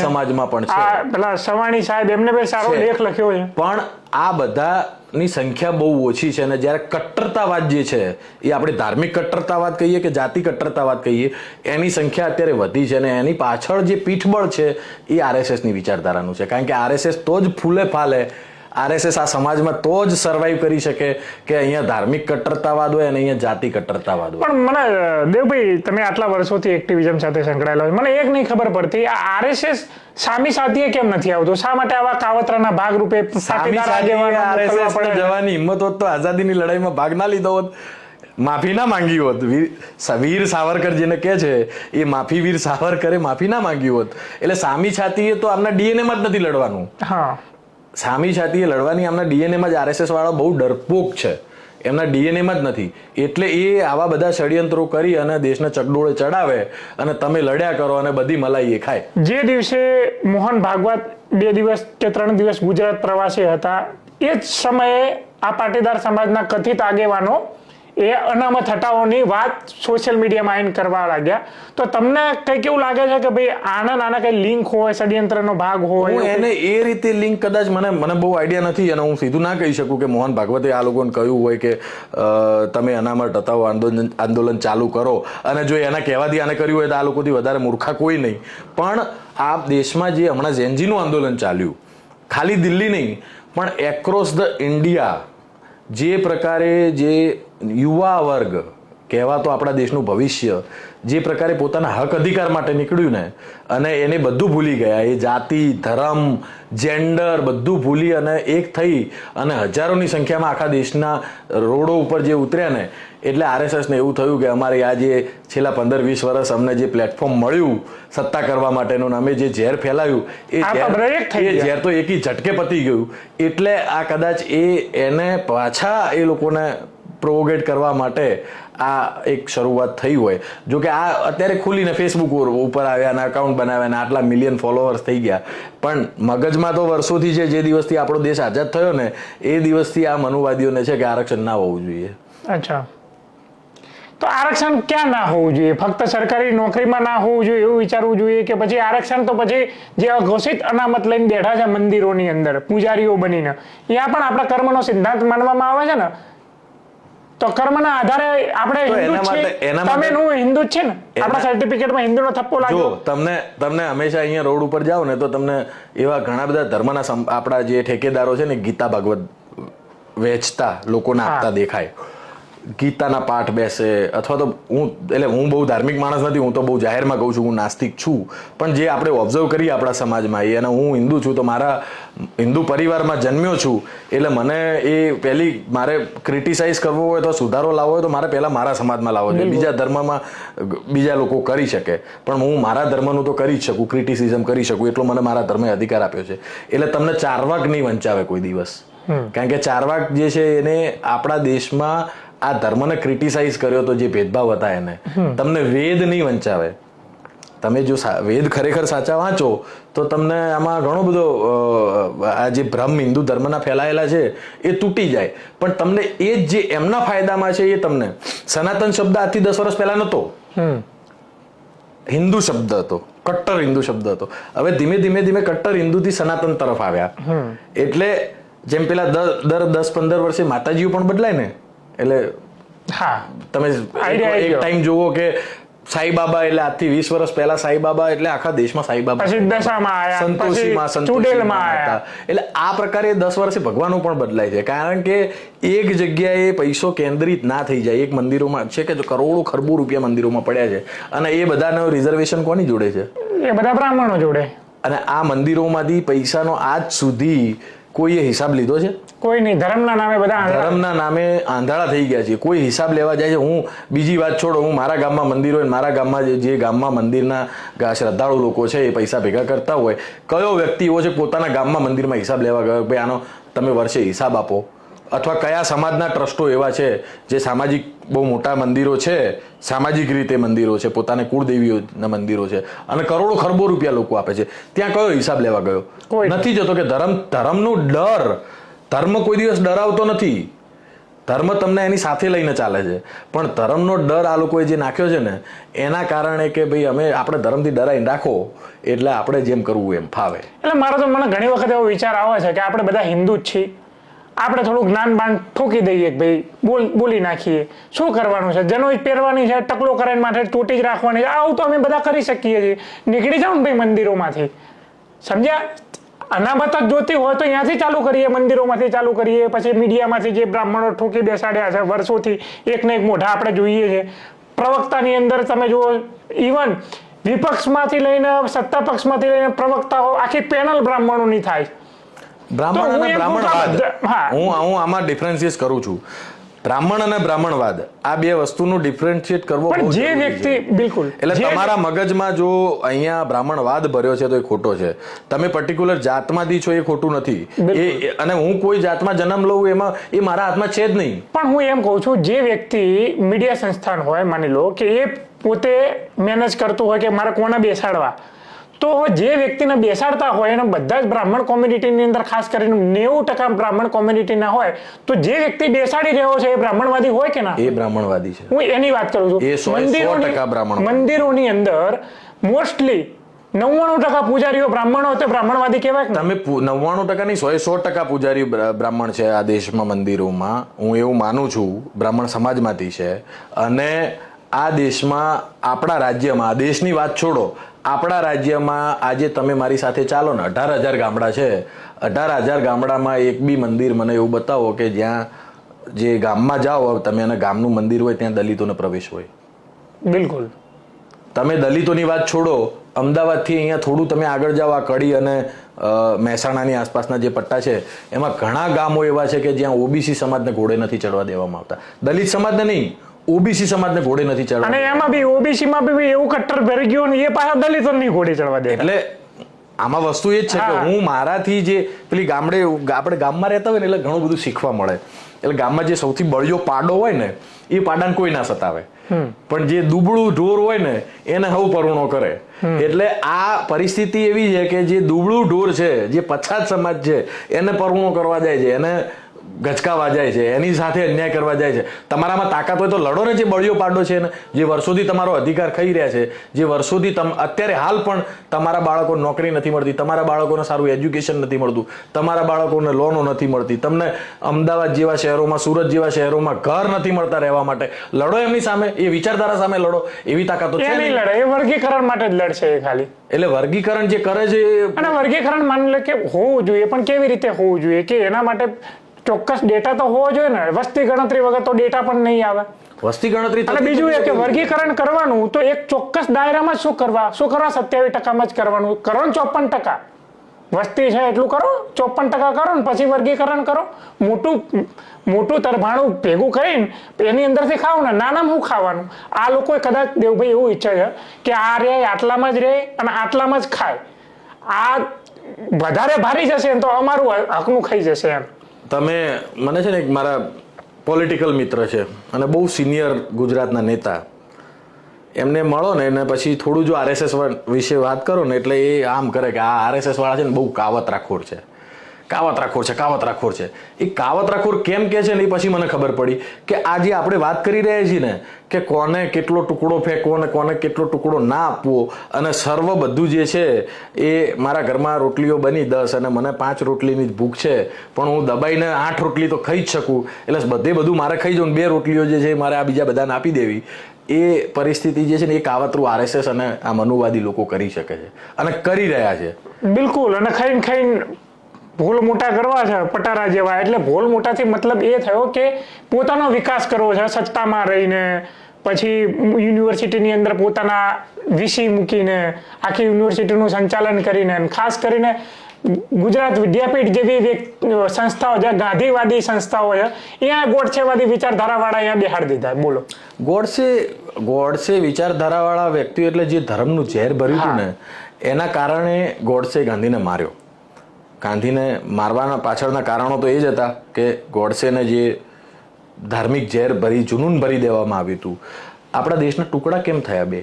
સમાજમાં પણ છે. પેલા સવાણી સાહેબ એમને બે સારો લેખ લખ્યો છે. પણ આ બધાની સંખ્યા બહુ ઓછી છે. અને જ્યારે કટ્ટરતાવાદ જે છે એ આપણે ધાર્મિક કટ્ટરતાવાદ કહીએ કે જાતિ કટ્ટરતાવાદ કહીએ, એની સંખ્યા અત્યારે વધી છે. અને એની પાછળ જે પીઠબળ છે એ RSSની વિચારધારાનું છે. કારણ કે RSS તો જ ફૂલે ફાલે, RSS આ સમાજમાં તો જ સર્વાઈવ કરી શકે કે અહીંયા ધાર્મિક કટ્ટરતાવાદ હોય અને અહીંયા જાતિ કટ્ટરતાવાદ હોય. પણ મને દેવભાઈ, તમે આટલા વર્ષોથી એક્ટિવિઝમ સાથે સંકળાયેલા હોય, મને એક નહીં ખબર પડતી, આ RSS સામી સાથીએ કેમ નથી આવતો? શા માટે આવા કાવતરાના ભાગરૂપે જવાની હિંમત હોત તો આઝાદીની લડાઈમાં ભાગ ના લીધો હોત, માફી ના માંગી હોત. વીર સાવરકર જેને કહે છે એ માફી વીર સાવરકરે માફી ના માંગી હોત. એટલે સામી છાતીએ તો આમના DNA માં જ નથી લડવાનું. સામી છાતીએ લડવાની આમના ડીએનએમાં જ આરએસએસ વાળા બહુ ડરપોક છે, એમના ડીએનએમાં જ નથી. એટલે એ આવા બધા ષડયંત્રો કરી અને દેશને ચકડોળે ચડાવે અને તમે લડ્યા કરો અને બધી મલાઈ એ ખાય. જે દિવસે મોહન ભાગવત 2 દિવસ કે 3 દિવસ ગુજરાત પ્રવાસી હતા, એ જ સમયે આ પાટીદાર સમાજના કથિત આગેવાનો એ અનામત હટાવવાની વાત સોશિયલ મીડિયામાં આવીને કરવા લાગ્યા. તો તમને કંઈક એવું લાગે છે કે ભાઈ આના કઈ લિંક હોય, ષડયંત્રનો ભાગ હોય? હું એને એ રીતે લિંક કદાચ મને બહુ આઈડિયા નથી અને હું સીધું ના કહી શકું કે મોહન ભાગવતે આ લોકોને કહ્યું હોય કે તમે અનામત હટાવો આંદોલન ચાલુ કરો, અને જો એના કહેવાથી આને કર્યું હોય તો આ લોકોથી વધારે મૂર્ખા કોઈ નહીં. પણ આ દેશમાં જે હમણાં ઝેનજીનું આંદોલન ચાલ્યું, ખાલી દિલ્હી નહીં પણ એક્રોસ ધ ઇન્ડિયા, જે પ્રકારે જે યુવા વર્ગ કહેવાતો આપણા દેશનું ભવિષ્ય જે પ્રકારે પોતાના હક અધિકાર માટે નીકળ્યું ને, અને એને બધું ભૂલી ગયા, એ જાતિ, ધર્મ, જેન્ડર બધું ભૂલી અને એક થઈ અને હજારોની સંખ્યામાં આખા દેશના રોડો ઉપર જે ઉતર્યા ને, એટલે આરએસએસને એવું થયું કે અમારે આ જે છેલ્લા 15-20 વર્ષ અમને જે પ્લેટફોર્મ મળ્યું સત્તા કરવા માટેનું, અમે જે ઝેર ફેલાયું એ ઝેર તો એકી ઝટકે પતી ગયું. એટલે આ કદાચ એને પાછા એ લોકોને પ્રોવોગેટ કરવા માટે આ એક શરૂઆત થઈ હોય. જો કે આ અત્યારે ખુલીને ફેસબુક ઉપર આવ્યા અને અકાઉન્ટ બનાવ્યા અને આટલા મિલિયન ફોલોઅર્સ થઈ ગયા, પણ મગજમાં તો વર્ષોથી છે, જે દિવસથી આપણો દેશ આઝાદ થયો ને એ દિવસથી આ મનુવાદીઓને છે કે આરક્ષણ ના હોવું જોઈએ. અચ્છા, તો આરક્ષણ ક્યાં ના હોવું જોઈએ? ફક્ત સરકારી નોકરીમાં ના હોવું જોઈએ એવું વિચારવું જોઈએ કે પછી આરક્ષણ તો પછી જે અઘોષિત અનામત લઈને બેઠા છે મંદિરોની અંદર પૂજારીઓ બનીને, ત્યાં પણ આપણા કર્મનો સિદ્ધાંત માનવામાં આવે છે ને, તો કર્મના આધારે આપણે હિન્દુ છીએ, તમે હિન્દુ જ છે ને, આપણા સર્ટિફિકેટમાં હિન્દુનો થપ્પો લાગ્યો. જો તમને હંમેશા અહીંયા રોડ ઉપર જાઓ ને તો તમને એવા ઘણા બધા ધર્મના આપણા જે ઠેકેદારો છે ને ગીતા ભાગવત વેચતા લોકોને આપતા દેખાય. ગીતાના પાઠ બેસે, અથવા તો હું બહુ ધાર્મિક માણસ નથી, હું તો બહુ જાહેરમાં કહું છું હું નાસ્તિક છું, પણ જે આપણે ઓબ્ઝર્વ કરીએ આપણા સમાજમાં એ, અને હું હિન્દુ છું તો મારા હિન્દુ પરિવારમાં જન્મ્યો છું, એટલે મને એ પહેલી મારે ક્રિટિસાઇઝ કરવો હોય તો સુધારો લાવવો હોય તો મારે પહેલા મારા સમાજમાં લાવવો જોઈએ. બીજા ધર્મમાં બીજા લોકો કરી શકે, પણ હું મારા ધર્મનું તો કરી જ શકું, ક્રિટિસિઝમ કરી શકું, એટલો મને મારા ધર્મે અધિકાર આપ્યો છે. એટલે તમને ચારવાક નહીં વંચાવે કોઈ દિવસ, કારણ કે ચારવાક જે છે એને આપણા દેશમાં આ ધર્મને ક્રિટિસાઇઝ કર્યો તો જે ભેદભાવ હતા એને, તમને વેદ નહીં વંચાવે. તમે જો વેદ ખરેખર સાચા વાંચો તો તમને આમાં ઘણો બધો આ જે ભ્રમ હિન્દુ ધર્મના ફેલાયેલા છે એ તૂટી જાય. પણ તમને એ જ જે એમના ફાયદામાં છે એ તમને, સનાતન શબ્દ આજથી 10 વર્ષ પહેલા નહોતો, હિન્દુ શબ્દ હતો, કટ્ટર હિન્દુ શબ્દ હતો. હવે ધીમે ધીમે કટ્ટર હિન્દુથી સનાતન તરફ આવ્યા. એટલે જેમ પેલા દર 10-15 વર્ષે માતાજીઓ પણ બદલાય ને, એટલે હા તમે એક ટાઈમ જુઓ કે સાઈબાબા, એટલે આજથી 20 વર્ષ પહેલા સાઈબાબા એટલે આખા દેશમાં સાઈબાબા, સંતોષીમાં હતા. એટલે આ પ્રકારે 10 વર્ષે ભગવાનો પણ બદલાય છે, કારણ કે એક જગ્યાએ પૈસો કેન્દ્રિત ના થઈ જાય. એક મંદિરોમાં છે કે કરોડો ખરબો રૂપિયા મંદિરોમાં પડ્યા છે, અને એ બધાનો રિઝર્વેશન કોની જોડે છે? એ બધા બ્રાહ્મણો જોડે. અને આ મંદિરોમાંથી પૈસાનો આજ સુધી કોઈએ હિસાબ લીધો છે? કોઈ નહીં. ધર્મના નામે બધા ધર્મના નામે આંધળા થઈ ગયા છે, કોઈ હિસાબ લેવા જાય છે. હું બીજી વાત છોડો, હું મારા ગામમાં મંદિર હોય, મારા ગામમાં જે ગામમાં મંદિરના શ્રદ્ધાળુ લોકો છે એ પૈસા ભેગા કરતા હોય, કયો વ્યક્તિ એવો છે પોતાના ગામમાં મંદિરમાં હિસાબ લેવા ગયો ભાઈ આનો તમે વર્ષે હિસાબ આપો? અથવા કયા સમાજના ટ્રસ્ટો એવા છે જે સામાજિક બહુ મોટા મંદિરો છે, સામાજિક રીતે મંદિરો છે, પોતાને કુળદેવીઓના મંદિરો છે, અને કરોડો ખરબો રૂપિયા લોકો આપે છે, ત્યાં કયો હિસાબ લેવા ગયો? નથી જતો. કે ધર્મનું ડર, ધર્મ કોઈ દિવસ ડરાવતો નથી, ધર્મ તમને એની સાથે લઈને ચાલે છે, પણ ધર્મનો ડર આ લોકોએ જે નાખ્યો છે ને એના કારણે કે ભાઈ આપણે ધર્મથી ડરાઈને રાખો એટલે આપણે જેમ કરવું એમ ફાવે. એટલે મારો તો મને ઘણી વખત એવો વિચાર આવે છે કે આપણે બધા હિન્દુ જ છીએ, આપણે થોડું જ્ઞાન બાન ઠોકી દઈએ કે ભાઈ બોલી નાખીએ, શું કરવાનું છે, જનોઈ પહેરવાની છે, ટકલો કરીને માથે તૂટી જ રાખવાની છે, આવું તો અમે બધા કરી શકીએ છીએ. નીકળી જાઓ ને ભાઈ મંદિરોમાંથી, સમજ્યા? અનામત જ જોતી હોય તો અહીંયાથી ચાલુ કરીએ, મંદિરોમાંથી ચાલુ કરીએ, પછી મીડિયામાંથી જે બ્રાહ્મણો ઠોકી બેસાડ્યા છે વર્ષોથી, એકને એક મોઢા આપણે જોઈએ છે. પ્રવક્તાની અંદર તમે જુઓ, ઇવન વિપક્ષમાંથી લઈને સત્તા પક્ષમાંથી લઈને પ્રવક્તાઓ, આખી પેનલ બ્રાહ્મણોની થાય. બ્રાહ્મણ અને બ્રાહ્મણવાદ, હું આમાં ડિફરન્સિએટ કરું છું. બ્રાહ્મણ અને બ્રાહ્મણવાદ આ બે વસ્તુનું ડિફરન્શિએટ કરવો પણ બહુ જે જરૂરી વ્યક્તિ છે. બિલકુલ એટલે તમારા મગજમાં જો અહીંયા બ્રાહ્મણવાદ ભર્યો છે તો એ ખોટો છે. તમે પર્ટિક્યુલર જાતમાંથી છો એ ખોટું નથી. અને હું કોઈ જાતમાં જન્મ લઉં એમાં એ મારા હાથમાં છે જ નહીં. પણ હું એમ કહું છું, જે વ્યક્તિ મીડિયા સંસ્થાન હોય, માની લો કે એ પોતે મેનેજ કરતું હોય કે મારે કોને બેસાડવા, તો જે વ્યક્તિને બેસાડતા હોય એને બધા જ બ્રાહ્મણ કોમ્યુનિટીની અંદર ખાસ કરીને 90% બ્રાહ્મણ કોમ્યુનિટીના હોય, તો જે વ્યક્તિ બેસાડી રહ્યો છે એ બ્રાહ્મણવાદી હોય કે ના? એ બ્રાહ્મણવાદી છે. હું એની વાત કરું છું. એ 100% બ્રાહ્મણ. મંદિરોની અંદર મોસ્ટલી 99% પૂજારીઓ બ્રાહ્મણો હોય તો બ્રાહ્મણવાદી કહેવાય કે ના? તમે 99% નહીં, 100% પૂજારી બ્રાહ્મણ છે આ દેશમાં મંદિરોમાં. હું એવું માનું છું, બ્રાહ્મણ સમાજમાંથી છે. અને આ દેશમાં આપણા રાજ્યમાં, આ દેશની વાત છોડો, આપણા રાજ્યમાં આજે તમે મારી સાથે ચાલો ને, 18,000 ગામડા છે. 18,000 ગામડામાં એક બી મંદિર મને એવું બતાવો કે જ્યાં જે ગામમાં જાઓ તમે અને ગામનું મંદિર હોય ત્યાં દલિતોને પ્રવેશ હોય. બિલકુલ. તમે દલિતોની વાત છોડો, અમદાવાદથી અહીંયા થોડું તમે આગળ જાઓ, આ કડી અને મહેસાણાની આસપાસના જે પટ્ટા છે એમાં ઘણા ગામો એવા છે કે જ્યાં ઓબીસી સમાજને ઘોડે નથી ચડવા દેવામાં આવતા. દલિત સમાજને નહીં, ઓબીસી સમાજને ઘોડે નથી ચડવા. અને એમાં બી ઓબીસી માં બી એવું કટ્ટર ભરી ગયું ને એ પાછા દલિતો નહીં ઘોડે ચડવા દે. એટલે આમાં વસ્તુ એ જ છે કે હું મારાથી જે પેલી ગામડે આપણે ગામમાં રહેતા હોય ને એટલે ઘણું બધું શીખવા મળે. એટલે ગામમાં જે સૌથી બળિયો પાડો હોય ને એ પાડાને કોઈ ના સતાવે, પણ જે દુબળું ઢોર હોય ને એને હવ પરુણો કરે. એટલે આ પરિસ્થિતિ એવી છે કે જે દુબળું ઢોર છે, જે પછાત સમાજ છે, એને પરુણો કરવા જાય છે, એને ગચકાવા જાય છે, એની સાથે અન્યાય કરવા જાય છે. તમારામાં તાકાત હોય તો લડો ને. જે બળિયો પાડો છે ને, જે વર્ષોથી તમારો અધિકાર ખાઈ રહ્યા છે, જે વર્ષોથી અત્યારે હાલ પણ તમારા બાળકોને નોકરી નથી મળતી, તમારા બાળકોને સારું એજ્યુકેશન નથી મળતું, તમારા બાળકોને લોનો નથી મળતી, તમને અમદાવાદ જેવા શહેરોમાં, સુરત જેવા શહેરોમાં ઘર નથી મળતા રહેવા માટે, લડો એમની સામે, એ વિચારધારા સામે લડો. એવી તાકાત તો છે નહીં લડે. એ વર્ગીકરણ માટે જ લડશે એ ખાલી. એટલે વર્ગીકરણ જે કરે છે, અને વર્ગીકરણ માની લે કે હોવું જોઈએ, પણ કેવી રીતે હોવું જોઈએ કે એના માટે ચોક્કસ ડેટા તો હોવો જોઈએ ને. વસ્તી ગણતરી વગર તો ડેટા પણ નહીં આવે. વસ્તી ગણતરી. અને બીજું એ કે વર્ગીકરણ કરવાનું તો એક ચોક્કસ દાયરામાં શું કરવા 27% જ કરવાનું. કરો ને 54%. વસ્તી છે એટલું કરો, 54% કરો ને પછી વર્ગીકરણ કરો. મોટું તરભાણું ભેગું કરીને એની અંદરથી ખાવ ને. નાનામાં શું ખાવાનું? આ લોકોએ કદાચ દેવભાઈ એવું ઈચ્છે છે કે આ રે આટલામાં જ રહે અને આટલામાં જ ખાય. આ વધારે ભારી જશે તો અમારું હકનું ખાઈ જશે એમ. તમે મને છે ને એક મારા પોલિટિકલ મિત્ર છે અને બહુ સિનિયર ગુજરાતના નેતા, એમને મળો ને એને પછી થોડું જો આરએસએસ વિશે વાત કરો ને એટલે એ આમ કરે કે આ આરએસએસ વાળા છે ને બહુ કાવતરાખોર છે. એ કાવતરાખોર કેમ કે છે ને એ પછી મને ખબર પડી કે આજે આપણે વાત કરી રહ્યા છીએ ને કે કોને કેટલો ટુકડો ફેંકવો અને કોને કેટલો ટુકડો ના આપવો, અને સર્વ બધું જે છે એ મારા ઘરમાં રોટલીઓ બની 10 અને મને 5 રોટલીની જ ભૂખ છે, પણ હું દબાઈને 8 રોટલી તો ખાઈ જ શકું, એટલે બધું મારે ખાઈ જાઉં, 2 રોટલીઓ જે છે મારે આ બીજા બધાને આપી દેવી. એ પરિસ્થિતિ જે છે ને એ કાવતરું આરએસએસ અને આ મનુવાદી લોકો કરી શકે છે અને કરી રહ્યા છે. બિલકુલ. અને ખાઈને ભૂલ મોટા કરવા છે પટારા જેવા. એટલે ભૂલ મોટાથી મતલબ એ થયો કે પોતાનો વિકાસ કરવો છે સત્તામાં રહીને, પછી યુનિવર્સિટીની અંદર પોતાના વીસી મૂકીને, આખી યુનિવર્સિટીનું સંચાલન કરીને, ખાસ કરીને ગુજરાત વિદ્યાપીઠ જેવી સંસ્થાઓ છે, ગાંધીવાદી સંસ્થાઓ છે, અહીંયા ગોડસેવાદી વિચારધારાવાળા અહીંયા બેહાડી દીધા. બોલો. ગોડસે વિચારધારાવાળા વ્યક્તિઓ એટલે જે ધર્મનું ઝેર ભર્યું હતું ને એના કારણે ગોડસે ગાંધીને માર્યો. ગાંધીને મારવાના પાછળના કારણો તો એ જ હતા કે ગોડસેને જે ધાર્મિક ઝેર જુનૂન ભરી દેવામાં આવ્યું હતું. આપણા દેશના ટુકડા કેમ થયા બે?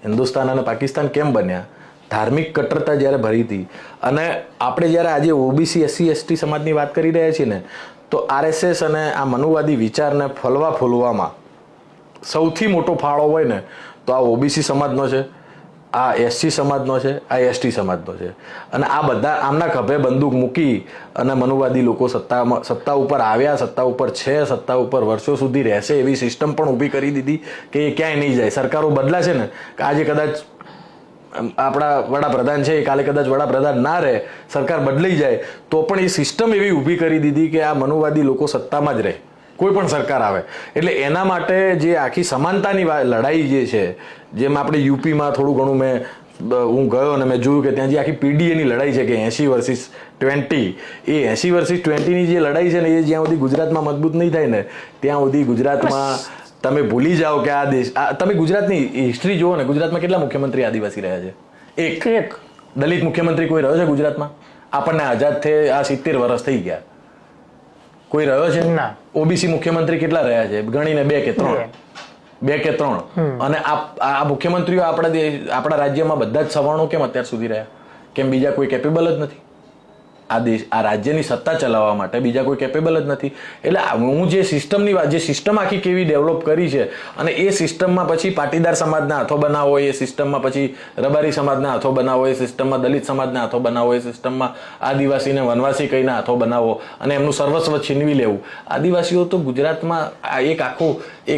હિન્દુસ્તાન અને પાકિસ્તાન કેમ બન્યા? ધાર્મિક કટ્ટરતા જ્યારે ભરી હતી. અને આપણે જ્યારે આજે ઓબીસી SC ST સમાજની વાત કરી રહ્યા છીએ ને, તો આરએસએસ અને આ મનુવાદી વિચારને ફૂલવામાં સૌથી મોટો ફાળો હોય ને તો આ ઓબીસી સમાજનો છે, આ SC સમાજનો છે, આ ST સમાજનો છે. અને આ બધા આમના ખભે બંદૂક મૂકી અને મનુવાદી લોકો સત્તા ઉપર આવ્યા, સત્તા ઉપર છે, સત્તા ઉપર વર્ષો સુધી રહેશે એવી સિસ્ટમ પણ ઊભી કરી દીધી કે એ ક્યાંય નહીં જાય. સરકારો બદલાશે ને, આજે કદાચ આપણા વડાપ્રધાન છે, કાલે કદાચ વડાપ્રધાન ના રહે, સરકાર બદલાઈ જાય તો પણ એ સિસ્ટમ એવી ઊભી કરી દીધી કે આ મનુવાદી લોકો સત્તામાં જ રહે, કોઈ પણ સરકાર આવે. એટલે એના માટે જે આખી સમાનતાની લડાઈ જે છે, જેમ આપણે યુપીમાં થોડું ઘણું મેં હું ગયો અને મેં જોયું કે ત્યાં જે આખી પીડીએની લડાઈ છે કે 80 વર્સિસ 20, એ 80 વર્સિસ 20ની જે લડાઈ છે ને એ જ્યાં સુધી ગુજરાતમાં મજબૂત નહીં થાય ને ત્યાં સુધી ગુજરાતમાં તમે ભૂલી જાઓ કે આ દેશ તમે ગુજરાતની હિસ્ટ્રી જુઓ ને, ગુજરાતમાં કેટલા મુખ્યમંત્રી આદિવાસી રહ્યા છે? એક દલિત મુખ્યમંત્રી કોઈ રહ્યો છે ગુજરાતમાં? આપણને આઝાદ થઈ આ 70 વર્ષ થઈ ગયા, કોઈ રહ્યો છે? ના. ઓબીસી મુખ્યમંત્રી કેટલા રહ્યા છે? ગણીને 2 કે 3. અને આ મુખ્યમંત્રીઓ આપણા રાજ્યમાં બધા જ સવર્ણો કેમ અત્યાર સુધી રહ્યા? કેમ બીજા કોઈ કેપેબલ જ નથી? આ રાજ્યની સત્તા ચલાવવા માટે બીજા કોઈ કેપેબલ જ નથી. એટલે હું જે સિસ્ટમની વાત, જે સિસ્ટમ આખી કેવી ડેવલપ કરી છે, અને એ સિસ્ટમમાં પછી પાટીદાર સમાજના હાથો બનાવો, એ સિસ્ટમમાં પછી રબારી સમાજના હાથો બનાવો, એ સિસ્ટમમાં દલિત સમાજના હાથો બનાવો, એ સિસ્ટમમાં આદિવાસીને વનવાસી કહીને હાથો બનાવો અને એમનું સર્વસ્વ છીનવી લેવું. આદિવાસીઓ તો ગુજરાતમાં એક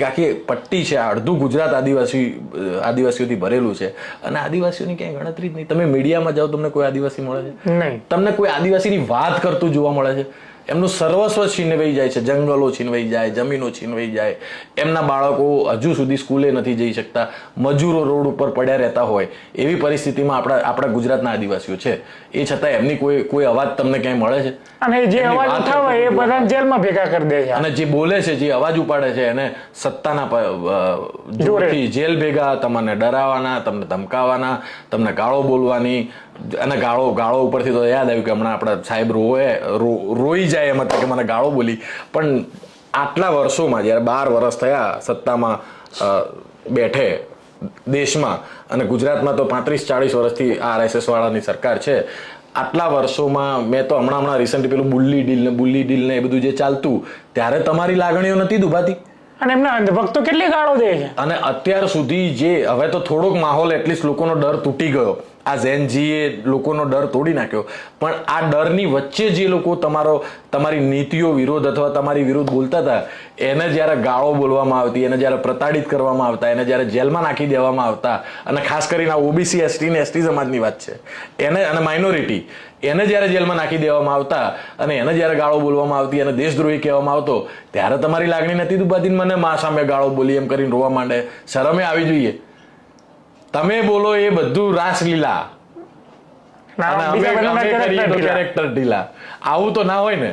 આખી પટ્ટી છે, અડધું ગુજરાત આદિવાસીઓથી ભરેલું છે, અને આદિવાસીઓની ક્યાંય ગણતરી જ નહીં. તમે મીડિયામાં જાઓ, તમને કોઈ આદિવાસી મળે છે? નહીં. તમને કોઈ આદિવાસીની વાત કરતું જોવા મળે છે? એમનું સર્વસ્વ છીનવાઈ જાય છે, જંગલો છીનવાઈ જાય, જમીનો છીનવાઈ જાય, એમના બાળકો હજુ સુધી સ્કૂલે નથી જઈ શકતા, મજૂરો રોડ ઉપર પડ્યા રહેતા હોય એવી પરિસ્થિતિમાં આપણા ગુજરાતના આદિવાસીઓ છે. એ છતાં એમની કોઈ અવાજ તમને ક્યાંય મળે છે? અને જે અવાજ ઉઠાવે એ બધા જેલમાં ભેગા કરી દે છે, અને જે બોલે છે, જે અવાજ ઉપાડે છે, એને સત્તાના જોરથી જેલ ભેગા, તમને ડરાવવાના, તમને ધમકાવવાના, તમને ગાળો બોલવાની. અને ગાળો ઉપરથી તો યાદ આવ્યું કે હમણાં આપણા સાહેબ રોઈ જાય એમ હતા કે મને ગાળો બોલી. પણ આટલા વર્ષોમાં જ્યારે 12 વર્ષ થયા સત્તામાં બેઠે દેશમાં, અને ગુજરાતમાં તો 35-40 વર્ષથી RSS વાળાની સરકાર છે, આટલા વર્ષોમાં મેં તો હમણાં રિસન્ટલી પેલું બુલ્લી ડીલ ને એ બધું જે ચાલતું, ત્યારે તમારી લાગણીઓ નથી દુભાતી? અને એમના અંધભક્તો કેટલી ગાળો દે છે. અને અત્યાર સુધી જે હવે તો થોડોક માહોલ એટલીસ્ટ લોકોનો ડર તૂટી ગયો, આ ઝેનજીએ લોકોનો ડર તોડી નાખ્યો, પણ આ ડરની વચ્ચે જે લોકો તમારી નીતિઓ વિરોધ અથવા તમારી વિરુદ્ધ બોલતા હતા, એને જ્યારે ગાળો બોલવામાં આવતી, એને જ્યારે પ્રતાડિત કરવામાં આવતા, એને જ્યારે જેલમાં નાખી દેવામાં આવતા, અને ખાસ કરીને આ ઓબીસી એસટી ને એસટી સમાજની વાત છે, એને અને માઇનોરિટી, એને જ્યારે જેલમાં નાખી દેવામાં આવતા અને એને જ્યારે ગાળો બોલવામાં આવતી અને દેશદ્રોહી કહેવામાં આવતો, ત્યારે તમારી લાગણી નથી દુભાતી? મને મા સામે ગાળો બોલી એમ કરીને રોવા માંડે. શરમે આવી જોઈએ. તમે બોલો એ બધું રાસલીલા, કેરેક્ટર ઢીલા. આવું તો ના હોય ને.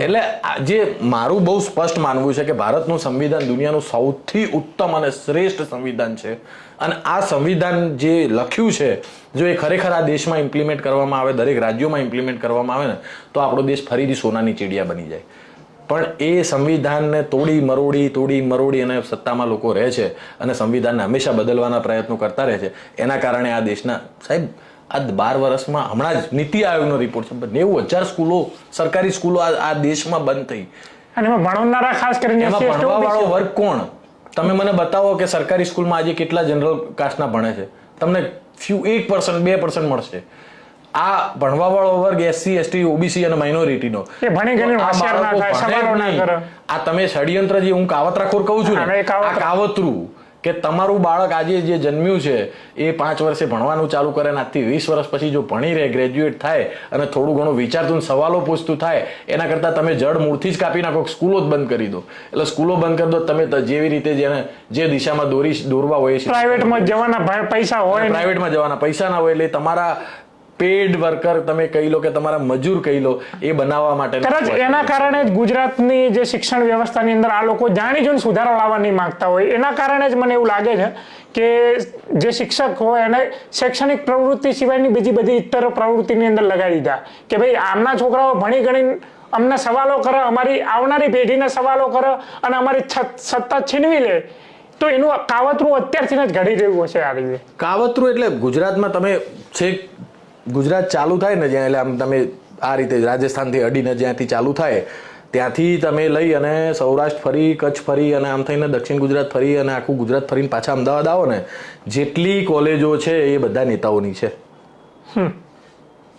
એટલે જે મારું બહુ સ્પષ્ટ માનવું છે કે ભારતનું સંવિધાન દુનિયાનું સૌથી ઉત્તમ અને શ્રેષ્ઠ સંવિધાન છે, અને આ સંવિધાન જે લખ્યું છે, જો એ ખરેખર આ દેશમાં ઇમ્પ્લિમેન્ટ કરવામાં આવે, દરેક રાજ્યોમાં ઇમ્પ્લિમેન્ટ કરવામાં આવે ને, તો આપણો દેશ ફરીથી સોનાની ચીડિયા બની જાય. પણ એ સંવિધાનને તોડી મરોડી અને સત્તામાં લોકો રહે છે અને સંવિધાનને હંમેશા બદલવાના પ્રયત્નો કરતા રહે છે. એના કારણે આ દેશના સાહેબ આ 12 વર્ષમાં હમણાં જ નીતિ આયોગનો રિપોર્ટ છે, 90,000 સ્કૂલો, સરકારી સ્કૂલો આ દેશમાં બંધ થઈ. અને એમાં ભણનારા ખાસ કરીને એમાં ભણવા વાળો વર્ગ કોણ? તમે મને બતાવો કે સરકારી સ્કૂલમાં આજે કેટલા જનરલ કાસ્ટના ભણે છે? તમને 1%, 2% મળશે. આ ભણવા વાળો વર્ગ SC, ST, OBC અને માઇનોરિટીનો. આ તમે ષડયંત્ર, જે હું કાવતરાખોર કહું છું ને, આ કાવતરું કે તમારું બાળક આજે જે જન્મ્યું છે એ 5 વર્ષે ભણવાનું ચાલુ કરે ને આજથી 20 વર્ષ પછી જો ભણી રહે, ગ્રેજ્યુએટ થાય અને થોડું ઘણું વિચારતું, સવાલો પૂછતું થાય, એના કરતાં તમે જડ મૂળથી જ કાપી નાખો, સ્કૂલો જ બંધ કરી દો. એટલે સ્કૂલો બંધ કરી દો, તમે જેવી રીતે જે દિશામાં દોરવા હોય છે, પ્રાઇવેટમાં જવાના પૈસા હોય, પ્રાઇવેટમાં જવાના પૈસા ના હોય, એટલે તમારા પેડ વર્કર તમે કહી લો કે તમારા મજૂર કહી લો, એ બનાવવા માટે. એના કારણે જ ગુજરાતની જે શિક્ષણ વ્યવસ્થાની અંદર આ લોકો જાણી જોઈને સુધારો લાવવા નહીં માંગતા હોય. એના કારણે જ મને એવું લાગે છે કે જે શિક્ષક હોય એને શૈક્ષણિક પ્રવૃત્તિ સિવાયની બીજી બધી ઇતર પ્રવૃત્તિની અંદર લગાવી દીધા કે ભાઈ આમના છોકરાઓ ભણી ગણીને અમને સવાલો કરે, અમારી આવનારી પેઢીને સવાલો કરે અને અમારી સત્તા છીનવી લે. તો એનું કાવતરું અત્યારથી જ ઘડી રહ્યું હશે. આ રીતે કાવતરું એટલે ગુજરાતમાં તમે છેક ગુજરાત ચાલુ થાય ને જ્યાં, એટલે આમ તમે આ રીતે રાજસ્થાનથી અડીને જ્યાંથી ચાલુ થાય ત્યાંથી તમે લઈ અને સૌરાષ્ટ્ર ફરી, કચ્છ ફરી અને આમ થઈને દક્ષિણ ગુજરાત ફરી અને આખું ગુજરાત ફરીને પાછા અમદાવાદ આવો ને, જેટલી કોલેજો છે એ બધા નેતાઓની છે.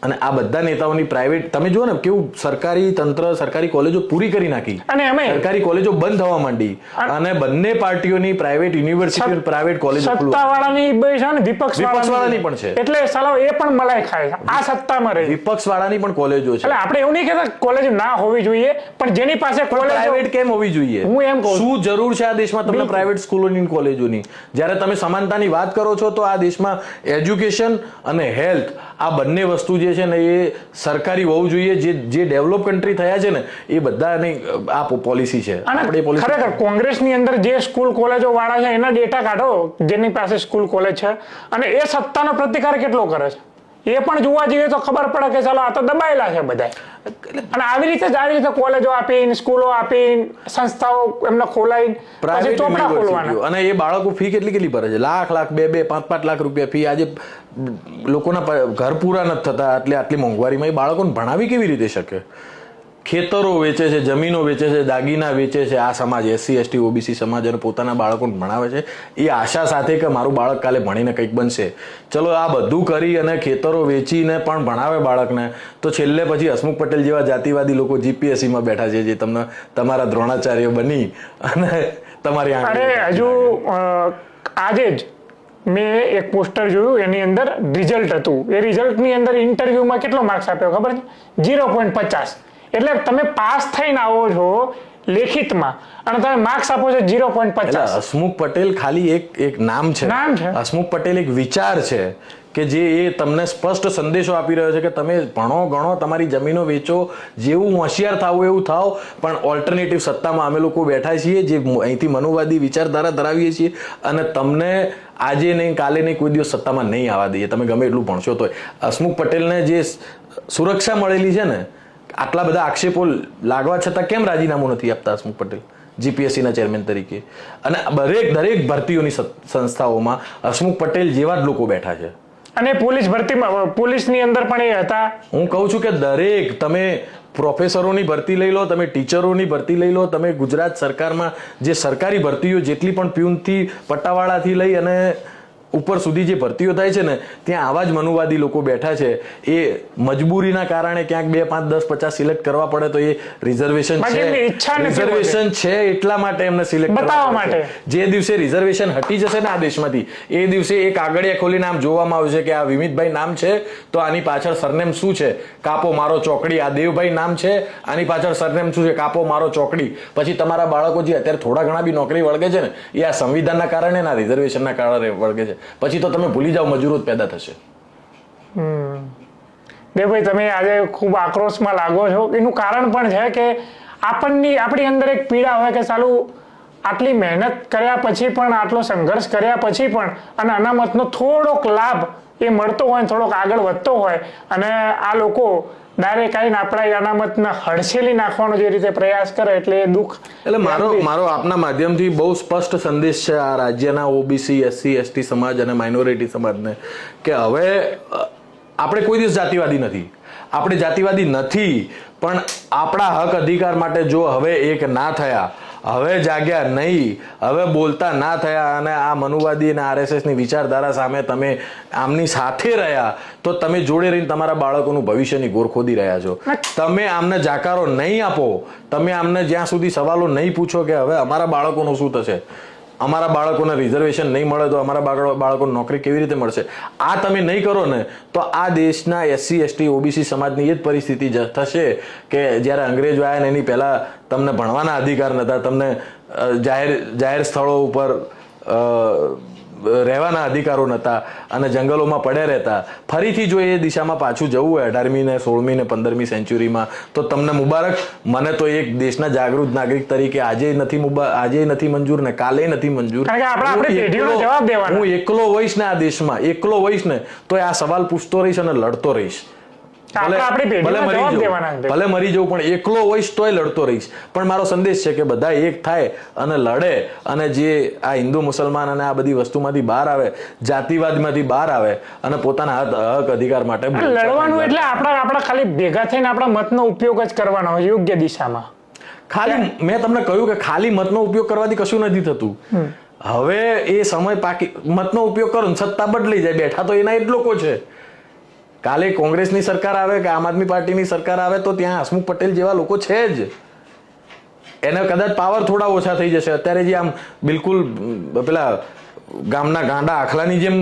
અને આ બધા નેતાઓની પ્રાઇવેટ તમે જુઓ ને કેવું સરકારી તંત્ર સરકારી કોલેજો પૂરી કરી નાખી અને અમે સરકારી કોલેજો બંધ થવા માંડી અને બંને પાર્ટીઓની પ્રાઇવેટ યુનિવર્સિટી પ્રાઇવેટ કોલેજો સત્તાવાળાની બે છે ને વિપક્ષ વાળાની પણ છે એટલે સાલા એ પણ મલાઈ ખાય છે આ સત્તામાં રહી વિપક્ષ વાળાની પણ કોલેજો છે એટલે આપણે એવું નહીં કહેતા કોલેજ ના હોવી જોઈએ પણ જેની પાસે કોલેજ પ્રાઇવેટ કેમ હોવી જોઈએ હું એમ કહું શું જરૂર છે આ દેશમાં તમને પ્રાઇવેટ સ્કૂલોની કોલેજોની જ્યારે તમે સમાનતાની વાત કરો છો તો આ દેશમાં એજ્યુકેશન અને હેલ્થ આ બંને વસ્તુ જે છે ને એ સરકારી હોવું જોઈએ જે ડેવલપ કન્ટ્રી થયા છે ને એ બધાની આ પોલિસી છે આપણે ખરેખર કોંગ્રેસની અંદર જે સ્કૂલ કોલેજો વાળા છે એના ડેટા કાઢો જેની પાસે સ્કૂલ કોલેજ છે અને એ સત્તાનો પ્રતિકાર કેટલો કરે છે એ પણ જોવા જઈએ તો ખબર પડે કે ચાલો આ તો દબાયેલા છે બધા અને આવી રીતે કોલેજો આપીને સ્કૂલો આપીને સંસ્થાઓ એમને ખોલાઈને પછી ચોપડા ખોલવાના અને એ બાળકો ફી કેટલી ભરે છે લાખ 2-5 લાખ રૂપિયા ફી આજે લોકોના ઘર પૂરા નથી થતા એટલે આટલી મોંઘવારીમાં એ બાળકોને ભણાવી કેવી રીતે શકે ખેતરો વેચે છે જમીનો વેચે છે દાગીના વેચે છે આ સમાજ SC ST OBC સમાજ અને પોતાના બાળકોને ભણાવે છે એ આશા સાથે કે મારું બાળક કાલે ભણીને કંઈક બનશે ચલો આ બધું કરી અને ખેતરો વેચીને પણ ભણાવે બાળકને તો છેલ્લે પછી હસમુખ પટેલ જેવા જાતિવાદી લોકો GPSCમાં બેઠા છે જે તમને તમારા દ્રોણાચાર્ય બની અને તમારી અરે હજુ આજે જ મેં એક પોસ્ટર જોયું એની અંદર રિઝલ્ટ હતું એ રિઝલ્ટની અંદર ઇન્ટરવ્યુમાં કેટલો માર્ક્સ આપ્યો ખબર છે 0.50 એટલે તમે પાસ થઈને આવો છો લેખિતમાં અને તમે માર્ક્સ આપો છો 0.50 હસમુખ પટેલ ખાલી એક નામ છે હસમુખ પટેલ એક વિચાર છે કે જે એ તમને સ્પષ્ટ સંદેશો આપી રહ્યો છે કે તમે ભણો ગણો તમારી જમીનો વેચો જેવું હોશિયાર થાવું એવું થાવ પણ ઓલ્ટરનેટિવ સત્તામાં અમે લોકો બેઠા છીએ જે અહીંથી મનુવાદી વિચારધારા ધરાવીએ છીએ અને તમને આજે નહીં કાલે નહીં કોઈ દિવસ સત્તામાં નહીં આવવા દઈએ તમે ગમે એટલું ભણશો તો હસમુખ પટેલને જે સુરક્ષા મળેલી છે ને આટલા બધા આક્ષેપો લાગવા છતાં કેમ રાજીનામું નથી આપતા હસમુખ પટેલ GPSCના ચેરમેન તરીકે અને દરેક ભરતીઓની સંસ્થાઓમાં હસમુખ પટેલ જેવા જ લોકો બેઠા છે અને પોલીસની અંદર પણ એ હતા હું કહું છું કે દરેક તમે પ્રોફેસરોની ભરતી લઈ લો તમે ટીચરોની ભરતી લઈ લો તમે ગુજરાત સરકારમાં જે સરકારી ભરતીઓ જેટલી પણ પ્યુનથી પટ્ટાવાળાથી લઈ અને ઉપર સુધી જે ભરતીઓ થાય છે ને ત્યાં આવા જ મનુવાદી લોકો બેઠા છે એ મજબૂરીના કારણે ક્યાંક 2, 5, 10, 50 સિલેક્ટ કરવા પડે તો એ રિઝર્વેશન છે એટલા માટે એમને સિલેક્ટ બતાવવા માટે જે દિવસે રિઝર્વેશન હટી જશે ને આ દેશમાંથી એ દિવસે એક કાગળિયા ખોલીને આમ જોવામાં આવશે કે આ વિમિતભાઈ નામ છે તો આની પાછળ સરનેમ શું છે કાપો મારો ચોકડી આ દેવભાઈ નામ છે આની પાછળ સરનેમ શું છે કાપો મારો ચોકડી પછી તમારા બાળકો જે અત્યારે થોડા ઘણા બી નોકરી વળગે છે ને એ આ સંવિધાનના કારણે ના રિઝર્વેશનના કારણે વળગે છે પછી તો તમે ભૂલી જાઓ મજૂરો જ પેદા થશે દેવભાઈ તમે આજે ખૂબ આક્રોશમાં લાગો છો એનું કારણ પણ છે કે આપણી અંદર એક પીડા હોય કે ચાલું આટલી મહેનત કર્યા પછી પણ આટલો સંઘર્ષ કર્યા પછી પણ અને અનામતનો થોડોક લાભ એ મળતો હોય થોડોક આગળ વધતો હોય અને આ લોકો ડાયરેક્ટ આવીને આપણા અનામતને હડસેલી નાખવાનો જે રીતે પ્રયાસ કરે એટલે એ દુઃખ એટલે મારો આપના માધ્યમથી બહુ સ્પષ્ટ સંદેશ છે આ રાજ્યના OBC SC ST સમાજ અને માઇનોરિટી સમાજને કે હવે આપણે કોઈ દિવસ જાતિવાદી નથી આપણે જાતિવાદી નથી પણ આપણા હક અધિકાર માટે જો હવે એક ના થયા હવે જાગ્યા નહીં હવે બોલતા ના થયા અને આ મનુવાદી અને RSSની વિચારધારા સામે તમે આમની સાથે રહ્યા તો તમે જોડે રહીને તમારા બાળકોનું ભવિષ્યની ગોર ખોદી રહ્યા છો તમે આમને જાકારો નહીં આપો તમે આમને જ્યાં સુધી સવાલો નહીં પૂછો કે હવે અમારા બાળકોનું શું થશે અમારા બાળકોને રિઝર્વેશન નહીં મળે તો અમારા બાળકોને નોકરી કેવી રીતે મળશે આ તમે નહીં કરો ને તો આ દેશના SC ST OBC સમાજની એ જ પરિસ્થિતિ થશે કે જ્યારે અંગ્રેજો આવ્યા ને એની પહેલા તમને ભણવાના અધિકાર નહોતા તમને જાહેર સ્થળો ઉપર રહેવાના અધિકારો નહોતા અને જંગલોમાં પડ્યા રહેતા ફરીથી જો એ દિશામાં પાછું જવું હોય 18મી ને 16મી ને 15મી સેન્ચુરીમાં તો તમને મુબારક મને તો એક દેશના જાગૃત નાગરિક તરીકે આજે નથી મંજૂર ને કાલે નથી મંજૂર હું એકલો હોઈશ ને આ દેશમાં એકલો હોઈશ ને તો આ સવાલ પૂછતો રહીશ અને લડતો રહીશ ભલે મરી જવું પણ એકલો હોઈશ તોય લડતો રહીશ પણ મારો સંદેશ છે કે બધા એક થાય અને લડે અને જે આ હિન્દુ મુસલમાન અને આ બધી વસ્તુમાંથી બહાર આવે જાતિવાદમાંથી બહાર આવે અને પોતાના હક અધિકાર માટે લડવાનું એટલે આપણા ખાલી ભેગા થઈને આપણા મતનો ઉપયોગ જ કરવાનો યોગ્ય દિશામાં ખાલી મેં તમને કહ્યું કે ખાલી મતનો ઉપયોગ કરવાથી કશું નથી થતું હવે એ સમય મતનો ઉપયોગ કરો ને સત્તા બદલી જાય બેઠા તો એના જ લોકો છે કાલે કોંગ્રેસની સરકાર આવે કે આમ આદમી પાર્ટીની સરકાર આવે તો ત્યાં હસમુખ પટેલ જેવા લોકો છે જ. એને કદાચ પાવર થોડા ઓછા થઈ જશે. અત્યારે જે આમ બિલકુલ પેલા ગામના ગાંડા આખલાની જેમ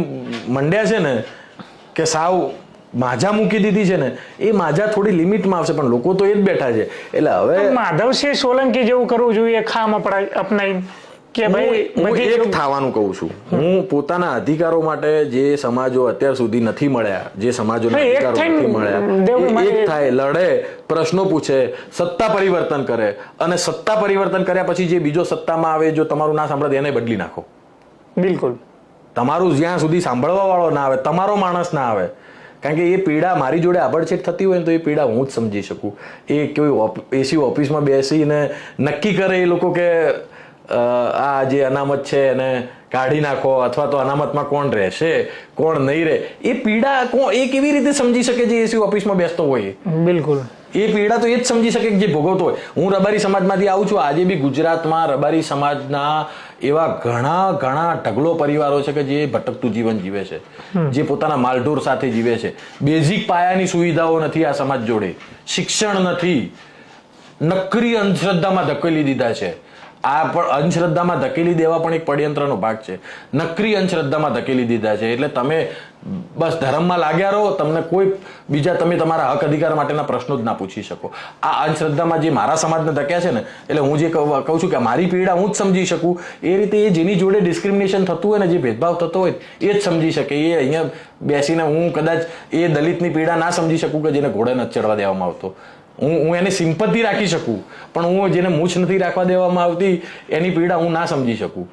મંડ્યા છે ને કે સાવ માજા મૂકી દીધી છે ને, એ માજા થોડી લિમિટમાં આવશે, પણ લોકો તો એ જ બેઠા છે. એટલે હવે માધવસિંહ સોલંકી જેવું કરવું જોઈએ, ખામ અપનાવી કે ભાઈ હું એક થવાનું કહું છું. હું પોતાના અધિકારો માટે જે સમાજો અત્યાર સુધી નથી મળ્યા, જે સમાજોને અધિકારો નથી મળ્યા, એક થાય, લડે, પ્રશ્નો પૂછે, સત્તા પરિવર્તન કરે, અને સત્તા પરિવર્તન કર્યા પછી જે બીજો સત્તામાં આવે જો તમારું ના સાંભળે એને બદલી નાખો. બિલકુલ. તમારું જ્યાં સુધી સાંભળવા વાળો ના આવે, તમારો માણસ ના આવે, કારણ કે એ પીડા મારી જોડે આબડછેટ થતી હોય ને તો એ પીડા હું જ સમજી શકું. એ કોઈ એસી ઓફિસમાં બેસીને નક્કી કરે એ લોકો કે આ જે અનામત છે એને કાઢી નાખો, અથવા તો અનામતમાં કોણ રહેશે કોણ નહીં રહે, એ પીડા એ કેવી રીતે સમજી શકે જે એસી ઓફિસમાં બેસતો હોય? બિલકુલ. એ પીડા તો એ જ સમજી શકે જે ભોગવતો હોય. હું રબારી સમાજમાંથી આવું છું. આજે બી ગુજરાતમાં રબારી સમાજના એવા ઘણા ઘણા ઢગલો પરિવારો છે કે જે ભટકતું જીવન જીવે છે, જે પોતાના માલઢોર સાથે જીવે છે. બેઝિક પાયાની સુવિધાઓ નથી આ સમાજ જોડે, શિક્ષણ નથી, નકરી અંધશ્રદ્ધામાં ધકેલી દીધા છે. આ પણ અંધશ્રદ્ધામાં ધકેલી દેવા પણ એક પડયંત્રનો ભાગ છે. નકરી અંધશ્રદ્ધામાં ધકેલી દીધા છે. એટલે તમે બસ ધર્મમાં લાગ્યા રહો, તમને કોઈ બીજા તમે તમારા હક અધિકાર માટેના પ્રશ્નો જ ના પૂછી શકો. આ અંધશ્રદ્ધામાં જે મારા સમાજને ધક્યા છે ને, એટલે હું જે કહું છું કે મારી પીડા હું જ સમજી શકું, એ રીતે એ જેની જોડે ડિસ્ક્રિમિનેશન થતું હોય ને, જે ભેદભાવ થતો હોય એ જ સમજી શકે. એ અહીંયા બેસીને હું કદાચ એ દલિતની પીડા ના સમજી શકું કે જેને ઘોડે નથી ચડવા દેવામાં આવતો. હું એને સિમ્પથી રાખી શકું, પણ હું જેને મૂછ નથી રાખવા દેવામાં આવતી એની પીડા હું ના સમજી શકું.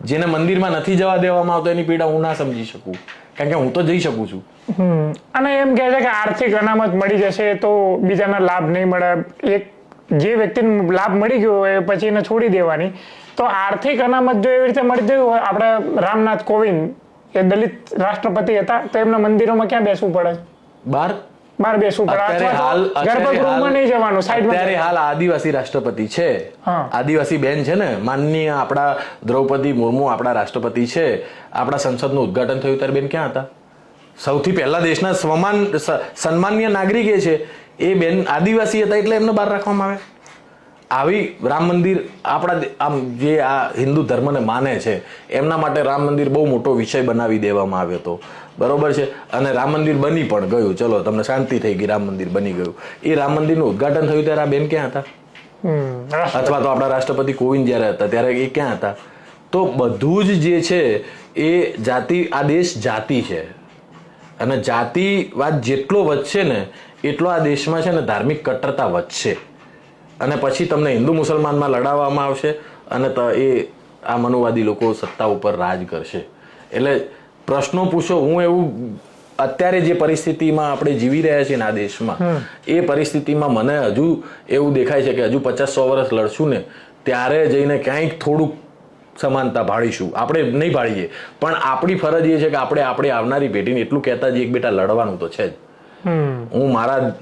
જેને મંદિરમાં નથી જવા દેવામાં આવતો એની પીડા હું ના સમજી શકું, કારણ કે હું તો જઈ શકું છું. અને એમ કહે છે કે આર્થિક અનામત મળી જશે તો બીજાના લાભ નહીં મળે. એક જે વ્યક્તિને લાભ મળી ગયો હોય પછી એને છોડી દેવાની. તો આર્થિક અનામત જો એવી રીતે મળી ગયું હોય, આપણે રામનાથ કોવિંદ એ દલિત રાષ્ટ્રપતિ હતા તો એમના મંદિરોમાં ક્યાં બેસવું પડે? બહાર બેસવું પડે. ગર્ભગૃહમાં નહીં જવાનું, સાઈડમાં. અત્યારે હાલ આદિવાસી રાષ્ટ્રપતિ છે, આદિવાસી બેન છે ને, માનનીય આપણા દ્રૌપદી મુર્મુ આપણા રાષ્ટ્રપતિ છે. આપણા સંસદનું ઉદઘાટન થયું ત્યારે બેન ક્યાં હતા? સૌથી પહેલા દેશના સન્માનીય નાગરિક એ છે, એ બેન આદિવાસી હતા એટલે એમને બહાર રાખવામાં આવે. આવી રામ મંદિર આપણા આમ જે આ હિન્દુ ધર્મને માને છે એમના માટે રામ મંદિર બહુ મોટો વિષય બનાવી દેવામાં આવ્યો હતો, બરોબર છે. અને રામ મંદિર બની પણ ગયું, ચલો તમને શાંતિ થઈ ગઈ, રામ મંદિર બની ગયું. એ રામ મંદિરનું ઉદઘાટન થયું ત્યારે આ બેન ક્યાં હતા? અથવા તો આપણા રાષ્ટ્રપતિ કોવિંદ જયારે હતા ત્યારે એ ક્યાં હતા? તો બધું જ જે છે એ જાતિ, આ દેશ જાતિ છે, અને જાતિવાદ જેટલો વધશે ને એટલો આ દેશમાં છે ને ધાર્મિક કટ્ટરતા વધશે, અને પછી તમને હિન્દુ મુસલમાનમાં લડાવવામાં આવશે, અને એ આ મનુવાદી લોકો સત્તા ઉપર રાજ કરશે. એટલે પ્રશ્નો પૂછો. હું એવું અત્યારે જે પરિસ્થિતિમાં આપણે જીવી રહ્યા છીએ આ દેશમાં, એ પરિસ્થિતિમાં મને હજુ એવું દેખાય છે કે હજુ 50-100 વર્ષ લડશું ને ત્યારે જઈને ક્યાંક થોડુંક સમાનતા ભાળીશું. આપણે નહીં ભાળીએ, પણ આપણી ફરજ એ છે કે આપણે આવનારી પેઢીને એટલું કહેતા જઈએ કે બેટા લડવાનું તો છે જ. હું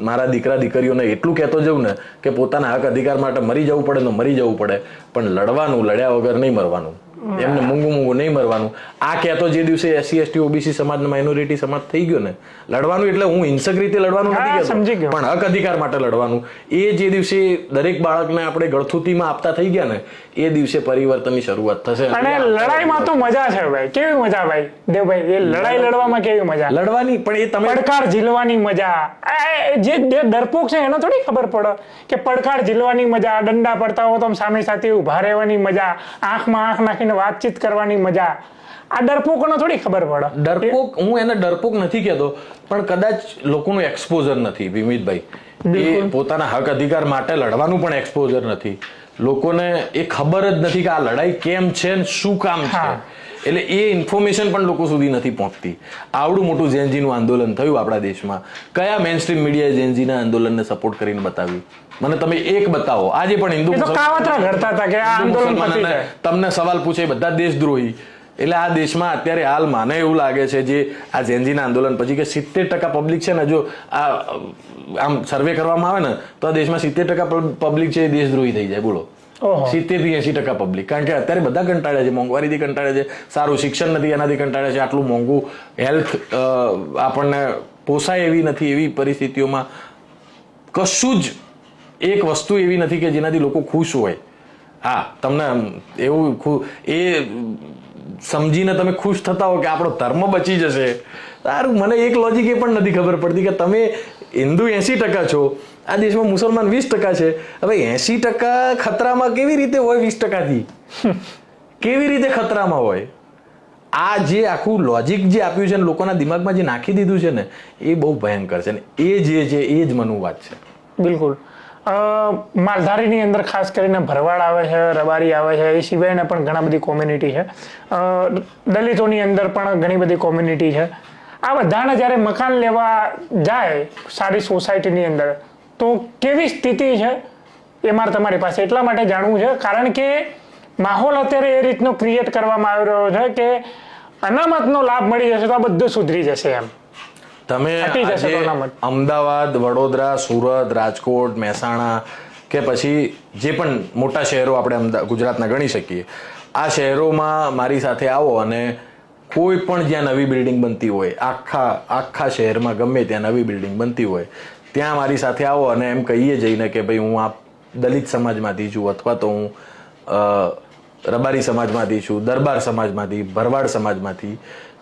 મારા દીકરા દીકરીઓને એટલું કહેતો જઉં ને કે પોતાના હક અધિકાર માટે મરી જવું પડે તો મરી જવું પડે, પણ લડવાનું, લડ્યા વગર નહીં મરવાનું, એમને મૂંગું નહીં મરવાનું. આ કહેતો જે દિવસે SC ST OBC સમાજ માઇનોરિટી સમાજ થઈ ગયો ને, લડવાનું એટલે હું હિંસક રીતે લડવાનું નથી કહેતો, પણ હક અધિકાર માટે લડવાનું. એ જે દિવસે દરેક બાળકને આપણે ગળથુતીમાં આપતા થઈ ગયા ને, એ દિવસે પરિવર્તનની શરૂઆત થશે. અને લડાઈમાં તો મજા છે ભાઈ, કેવી મજા ભાઈ દેવભાઈ, એ લડાઈ લડવામાં કેવી મજા, લડવાની, પણ એ તમે પડકાર ઝીલવાની મજા. જે ડરપોક છે એને થોડી ખબર પડે કે પડકાર ઝીલવાની મજા, ડંડા પડતા હો તો સામે સાથે ઉભા રહેવાની મજા, આંખમાં આંખ નાખીને વાતચીત કરવાની મજા. આ ડરપોકોને થોડી ખબર પડે. ડરપોક, હું એને ડરપોક નથી કહેતો, પણ કદાચ લોકોનું એક્સપોઝર નથી વિમિતભાઈ. એ પોતાના હક અધિકાર માટે લડવાનું પણ એક્સપોઝર નથી. લોકોને એ ખબર જ નથી કે આ લડાઈ કેમ છે ને શું કામ છે. એટલે એ ઇન્ફોર્મેશન પણ લોકો સુધી નથી પહોંચતી. આવડું મોટું જેનજીનું આંદોલન થયું આપણા દેશમાં, કયા મેઇન સ્ટ્રીમ મીડિયાએ જેનજીના આંદોલનને સપોર્ટ કરીને બતાવ્યું? મને તમે એક બતાવો. આજે પણ હિન્દુ તમને સવાલ પૂછે બધા દેશદ્રોહી. એટલે આ દેશમાં અત્યારે હાલ મને એવું લાગે છે જે આ જેનજીના આંદોલન પછી કે 70% પબ્લિક છે ને, જો આ આમ સર્વે કરવામાં આવે ને તો આ દેશમાં 70% પબ્લિક છે એ દેશદ્રોહી થઈ જાય. બોલો, 70 થી 80% પબ્લિક. કારણ કે અત્યારે બધા કંટાળે છે, મોંઘવારીથી કંટાળે છે, સારું શિક્ષણ નથી એનાથી કંટાળે છે, આટલું મોંઘું હેલ્થ આપણને પોસાય એવી નથી. એવી પરિસ્થિતિઓમાં કશું જ એક વસ્તુ એવી નથી કે જેનાથી લોકો ખુશ હોય. હા, તમને એવું એ સમજીને તમે ખુશ થતા હો કે આપણો ધર્મ બચી જશે. તારું મને એક લોજિક એ પણ નથી ખબર પડતી કે તમે હિન્દુ 80% છો, આ દેશમાં મુસલમાન 20% છે. હવે 80% ખતરામાં કેવી રીતે હોય? 20%થી કેવી રીતે ખતરામાં હોય? આ જે આખું લોજિક જે આપ્યું છે ને લોકોના દિમાગમાં જે નાખી દીધું છે ને એ બહુ ભયંકર છે ને એ જે છે એ જ મનુવાદ છે. બિલકુલ. માલધારીની અંદર ખાસ કરીને ભરવાડ આવે છે, રબારી આવે છે, એ સિવાયના પણ ઘણા બધી કોમ્યુનિટી છે. દલિતોની અંદર પણ ઘણી બધી કોમ્યુનિટી છે. આ બધાને જ્યારે મકાન લેવા જાય સારી સોસાયટીની અંદર તો કેવી સ્થિતિ છે એ મારે તમારી પાસે એટલા માટે જાણવું છે કારણ કે માહોલ અત્યારે એ રીતનો ક્રિએટ કરવામાં આવી રહ્યો છે કે અનામતનો લાભ મળી જશે તો આ બધું સુધરી જશે એમ. તમે અમદાવાદ, વડોદરા, સુરત, રાજકોટ, મહેસાણા કે પછી જે પણ મોટા શહેરો આપણે ગુજરાતના ગણી શકીએ, આ શહેરોમાં મારી સાથે આવો અને કોઈ પણ જ્યાં નવી બિલ્ડિંગ બનતી હોય, આખા શહેરમાં ગમે ત્યાં નવી બિલ્ડિંગ બનતી હોય ત્યાં મારી સાથે આવો અને એમ કહીએ જઈને કે ભાઈ હું આ દલિત સમાજમાંથી છું અથવા તો હું રબારી સમાજમાંથી છું, દરબાર સમાજમાંથી, ભરવાડ સમાજમાંથી,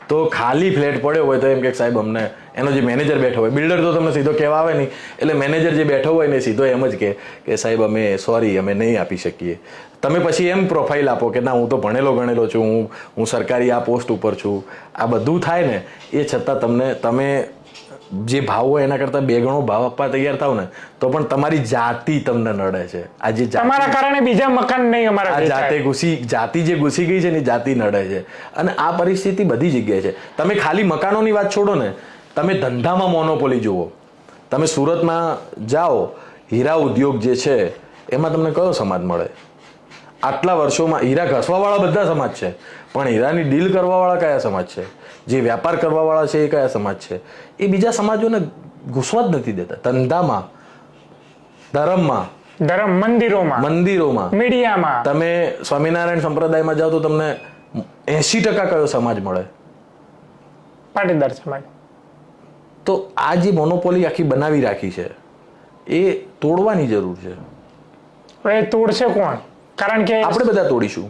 તો ખાલી ફ્લેટ પડ્યો હોય તો એમ કે સાહેબ અમને, એનો જે મેનેજર બેઠો હોય, બિલ્ડર તો તમને સીધો કહેવા આવે નહીં, એટલે મેનેજર જે બેઠો હોય ને સીધો એમ જ કે સાહેબ અમે સોરી અમે નહીં આપી શકીએ. તમે પછી એમ પ્રોફાઇલ આપો કે ના હું તો ભણેલો ગણેલો છું, હું સરકારી આ પોસ્ટ ઉપર છું. આ બધું થાય ને એ છતાં તમે જે ભાવ હોય એના કરતાં 2 ગણો ભાવ આપવા તૈયાર થાવ ને તો પણ તમારી જાતિ તમને નડે છે. આ જે તમારા કારણે બીજા મકાન નહીં અમારા જાતિ જે ઘૂસી ગઈ છે ને જાતિ નડે છે. અને આ પરિસ્થિતિ બધી જગ્યાએ છે. તમે ખાલી મકાનોની વાત છોડો ને, તમે ધંધામાં મોનોપોલી જુઓ. તમે સુરતમાં જાઓ, હીરા ઉદ્યોગ જે છે એમાં તમને કયો સમાજ મળે? આટલા વર્ષોમાં હીરા ઘસવાવાળા બધા સમાજ છે, પણ હીરાની ડીલ કરવાવાળા કયા સમાજ છે? જે વ્યાપાર કરવાવાળા છે એ કયા સમાજ છે? એ બીજા સમાજોને ઘૂસવા જ નથી દેતા. ધંધામાં, ધર્મમાં, મંદિરોમાં, મીડિયામાં. તમે સ્વામિનારાયણ સંપ્રદાયમાં જાઓ તો તમને 80% કયો સમાજ મળે? પાટીદાર સમાજ. તો આ જે મોનોપોલી આખી બનાવી રાખી છે એ તોડવાની જરૂર છે. એ તોડશે કોણ? કારણ કે આપણે બધા તોડીશું.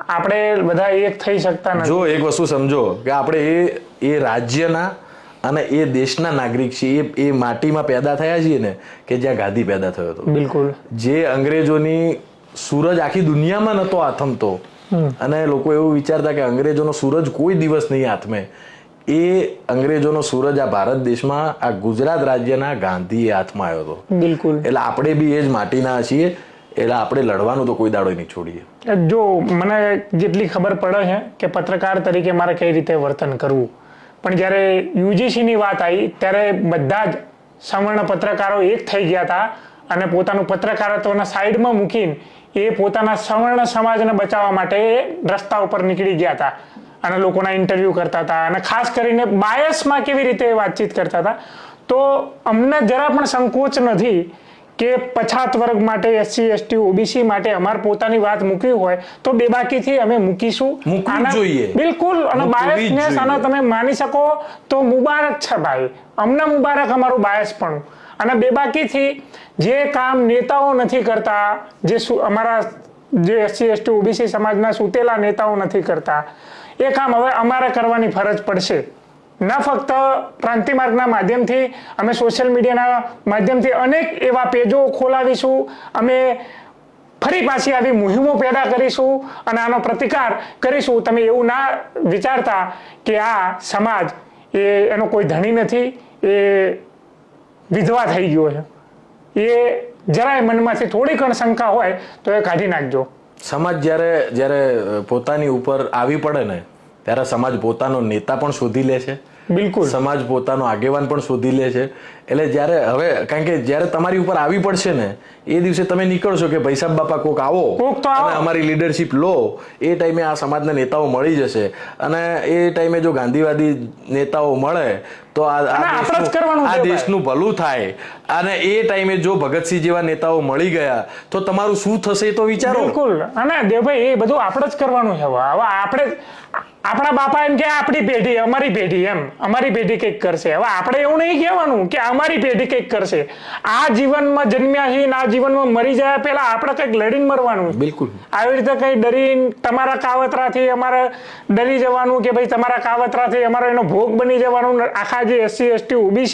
આપણે બધા એક થઈ શકતા નથી. જો એક વસ્તુ સમજો કે આપણે એ રાજ્યના અને એ દેશના નાગરિક છીએ. એ માટીમાં પેદા થયા છીએ ને કે જ્યાં ગાંધી પેદા થયો હતો. બિલકુલ. જે અંગ્રેજોની સૂરજ આખી દુનિયામાં નતો આથમતો અને લોકો એવું વિચારતા કે અંગ્રેજોનો સૂરજ કોઈ દિવસ નહીં આથમે. એ અંગ્રેજોનો સૂરજ આ ભારત દેશમાં, આ ગુજરાત રાજ્યના ગાંધીએ હાથમાં આવ્યો હતો. બિલકુલ. એટલે આપણે બી એ જ માટીના છીએ. એટલે આપણે લડવાનું તો કોઈ દાડો નહીં છોડીએ. જો મને જેટલી ખબર પડે છે કે પત્રકાર તરીકે મારે કઈ રીતે વર્તન કરવું, પણ જ્યારે યુજીસીની વાત આવી ત્યારે બધા જ સવર્ણ પત્રકારો એક થઈ ગયા હતા અને પોતાનું પત્રકારત્વના સાઈડમાં મૂકીને એ પોતાના સવર્ણ સમાજને બચાવવા માટે રસ્તા ઉપર નીકળી ગયા હતા અને લોકોના ઇન્ટરવ્યૂ કરતા હતા અને ખાસ કરીને બાયસમાં કેવી રીતે વાતચીત કરતા હતા. તો અમને જરા પણ સંકોચ નથી કે પછાત વર્ગ માટે, SC ST OBC માટે અમારે પોતાની વાત મૂકવી હોય તો બેબાકીથી અમે મૂકીશું. બિલકુલ. અને બાયસનેસ આને તમે માની શકો તો મુબારક છે ભાઈ, અમને મુબારક અમારું બાયસ પણ. અને બેબાકીથી જે કામ નેતાઓ નથી કરતા, જે અમારા જે SC ST OBC સમાજના સૂતેલા નેતાઓ નથી કરતા, એ કામ હવે અમારે કરવાની ફરજ પડશે. ના ફક્ત ક્રાંતિ માર્ગના માધ્યમથી, અમે સોશિયલ મીડિયાના માધ્યમથી અનેક એવા પેજો ખોલાવીશું, અમે ફરી પાછી આવી મુહિમો પેદા કરીશું અને આનો પ્રતિકાર કરીશું. તમે એવું ના વિચારતા કે આ સમાજ એનો કોઈ ધણી નથી, એ વિધવા થઈ ગયો છે. એ જરાય મનમાંથી થોડી ઘણી શંકા હોય તો એ કાઢી નાખજો. સમાજ જ્યારે પોતાની ઉપર આવી પડે ને ત્યારે સમાજ પોતાનો નેતા પણ શોધી લે છે. બિલકુલ. સમાજ પોતાનો આગેવાન પણ શોધી લે છે. એટલે જ્યારે હવે કારણ કે જ્યારે તમારી ઉપર આવી પડશે ને એ દિવસે તમે નીકળશો કે ભાઈ સાહેબ બાપા કોક આવો અને અમારી લીડરશિપ લો, એ ટાઈમે આ સમાજના નેતાઓ મળી જશે. અને એ ટાઈમે જો ગાંધીવાદી નેતાઓ મળે તો આ દેશનું ભલું થાય. અને એ ટાઈમે જો ભગતસિંહ જેવા નેતાઓ મળી ગયા તો તમારું શું થશે એ તો વિચારો. બિલકુલ. અને દેવભાઈ એ બધું આપણે જ કરવાનું છે. હવે આપણે આપણા બાપા એમ કે આપણી પેઢી અમારી પેઢી એમ અમારી પેઢી કંઈક કરશે. હવે આપણે એવું નહીં કહેવાનું કે અમારી પેઢી કંઈક કરશે. આ જીવનમાં જન્મ્યા છીએ ને આ જીવનમાં મરી જાય પહેલા આપણે કંઈક લડીને મરવાનું. બિલકુલ. આવી રીતે કંઈ ડરીને તમારા કાવતરાથી અમારે ડરી જવાનું કે ભાઈ તમારા કાવતરાથી અમારો એનો ભોગ બની જવાનું. આખા જે SC ST OBC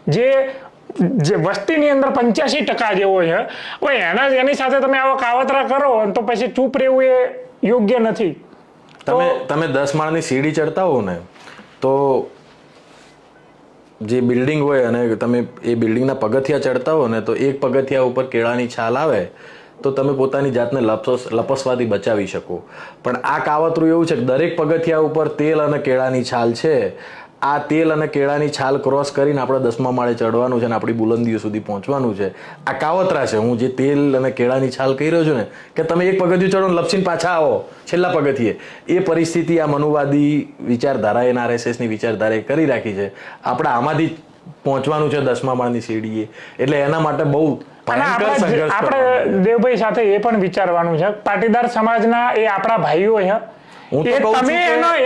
જે વસ્તીની અંદર 85% જેવો છે, હવે એની સાથે તમે આવા કાવતરા કરો તો પછી ચૂપ રહેવું એ યોગ્ય નથી. તમે 10 માળની સીડી ચડતા હો ને તો જે બિલ્ડિંગ હોય અને તમે એ બિલ્ડિંગના પગથિયા ચડતા હો ને તો એક પગથિયા ઉપર કેળાની છાલ આવે તો તમે પોતાની જાતને લપસવાથી બચાવી શકો. પણ આ કાવતરું એવું છે કે દરેક પગથિયા ઉપર તેલ અને કેળાની છાલ છે. આ તેલ અને કેળાની છાલ ક્રોસ કરીને આપણે 10મા માળે ચડવાનું છે અને આપણી બુલંદીઓ સુધી પહોંચવાનું છે. આ કાવતરા છે. હું જે તેલ અને કેળાની છાલ કહી રહ્યો છું ને કે તમે એક પગથિયું ચડો ને લપસીને પાછા આવો છેલ્લા પગથિયે, એ પરિસ્થિતિ આ મનુવાદી વિચારધારા એના RSSની વિચારધારાએ કરી રાખી છે. આપણે આમાંથી પહોંચવાનું છે 10મા માળની સીડીએ, એટલે એના માટે બહુ આપણે દેવભાઈ સાથે એ પણ વિચારવાનું છે, પાટીદાર સમાજના એ આપણા ભાઈઓ છે. તમે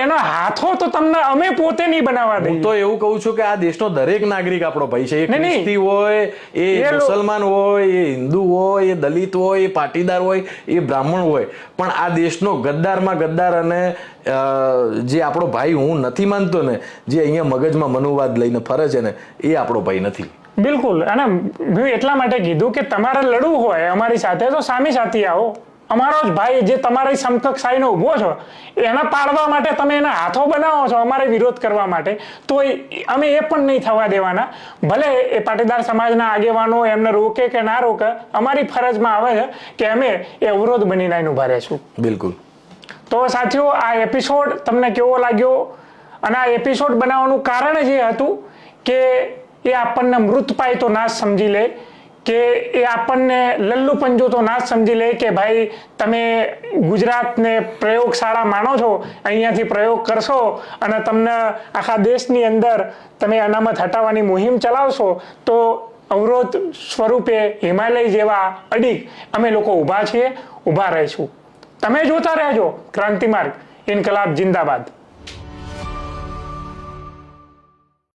એનો હાથો તો તમને અમે પોતે નહીં બનાવવા દઈએ. હું તો એવું કહું છું કે આ દેશનો દરેક નાગરિક આપણો ભાઈ છે. એ ખ્રિસ્તી હોય, એ મુસલમાન હોય, એ હિન્દુ હોય, એ દલિત હોય, એ પાટીદાર હોય, એ બ્રાહ્મણ હોય, પણ આ દેશનો ગદ્દારમાં ગદ્દાર અને જે આપણો ભાઈ હું નથી માનતો ને, જે અહીંયા મગજમાં મનુવાદ લઈને ફરે છે ને, એ આપણો ભાઈ નથી. બિલકુલ. અને મેં એટલા માટે કીધું કે તમારે લડવું હોય અમારી સાથે તો સામી સાથી આવો. અમારો જ ભાઈ જે તમારી સમકક્ષ આવીને ઊભો છો એના પાડવા માટે તમે એના હાથો બનાવો છો અમારે વિરોધ કરવા માટે, તો અમે એ પણ નહીં થવા દેવાના. ભલે એ પાટીદાર સમાજના આગેવાનો એમને રોકે કે ના રોકે, અમારી ફરજમાં આવે છે કે અમે એ અવરોધ બનીને આવીને ઊભા રહીશું. બિલકુલ. તો સાથીઓ, આ એપિસોડ તમને કેવો લાગ્યો? અને આ એપિસોડ બનાવવાનું કારણ જે હતું કે એ આપણને મૃતપાય તો ના સમજી લે, કે એ આપણને લલ્લુ પંજો તો ના સમજી લે કે ભાઈ તમે ગુજરાતને પ્રયોગશાળા માનો છો, અહીંયાથી પ્રયોગ કરશો અને તમને આખા દેશની અંદર તમે અનામત હટાવવાની મુહિમ ચલાવશો તો અવરોધ સ્વરૂપે હિમાલય જેવા અડીક અમે લોકો ઊભા છીએ, ઊભા રહીશું. તમે જોતા રહેજો ક્રાંતિમાર્ગ. ઇન્કલાબ જિંદાબાદ.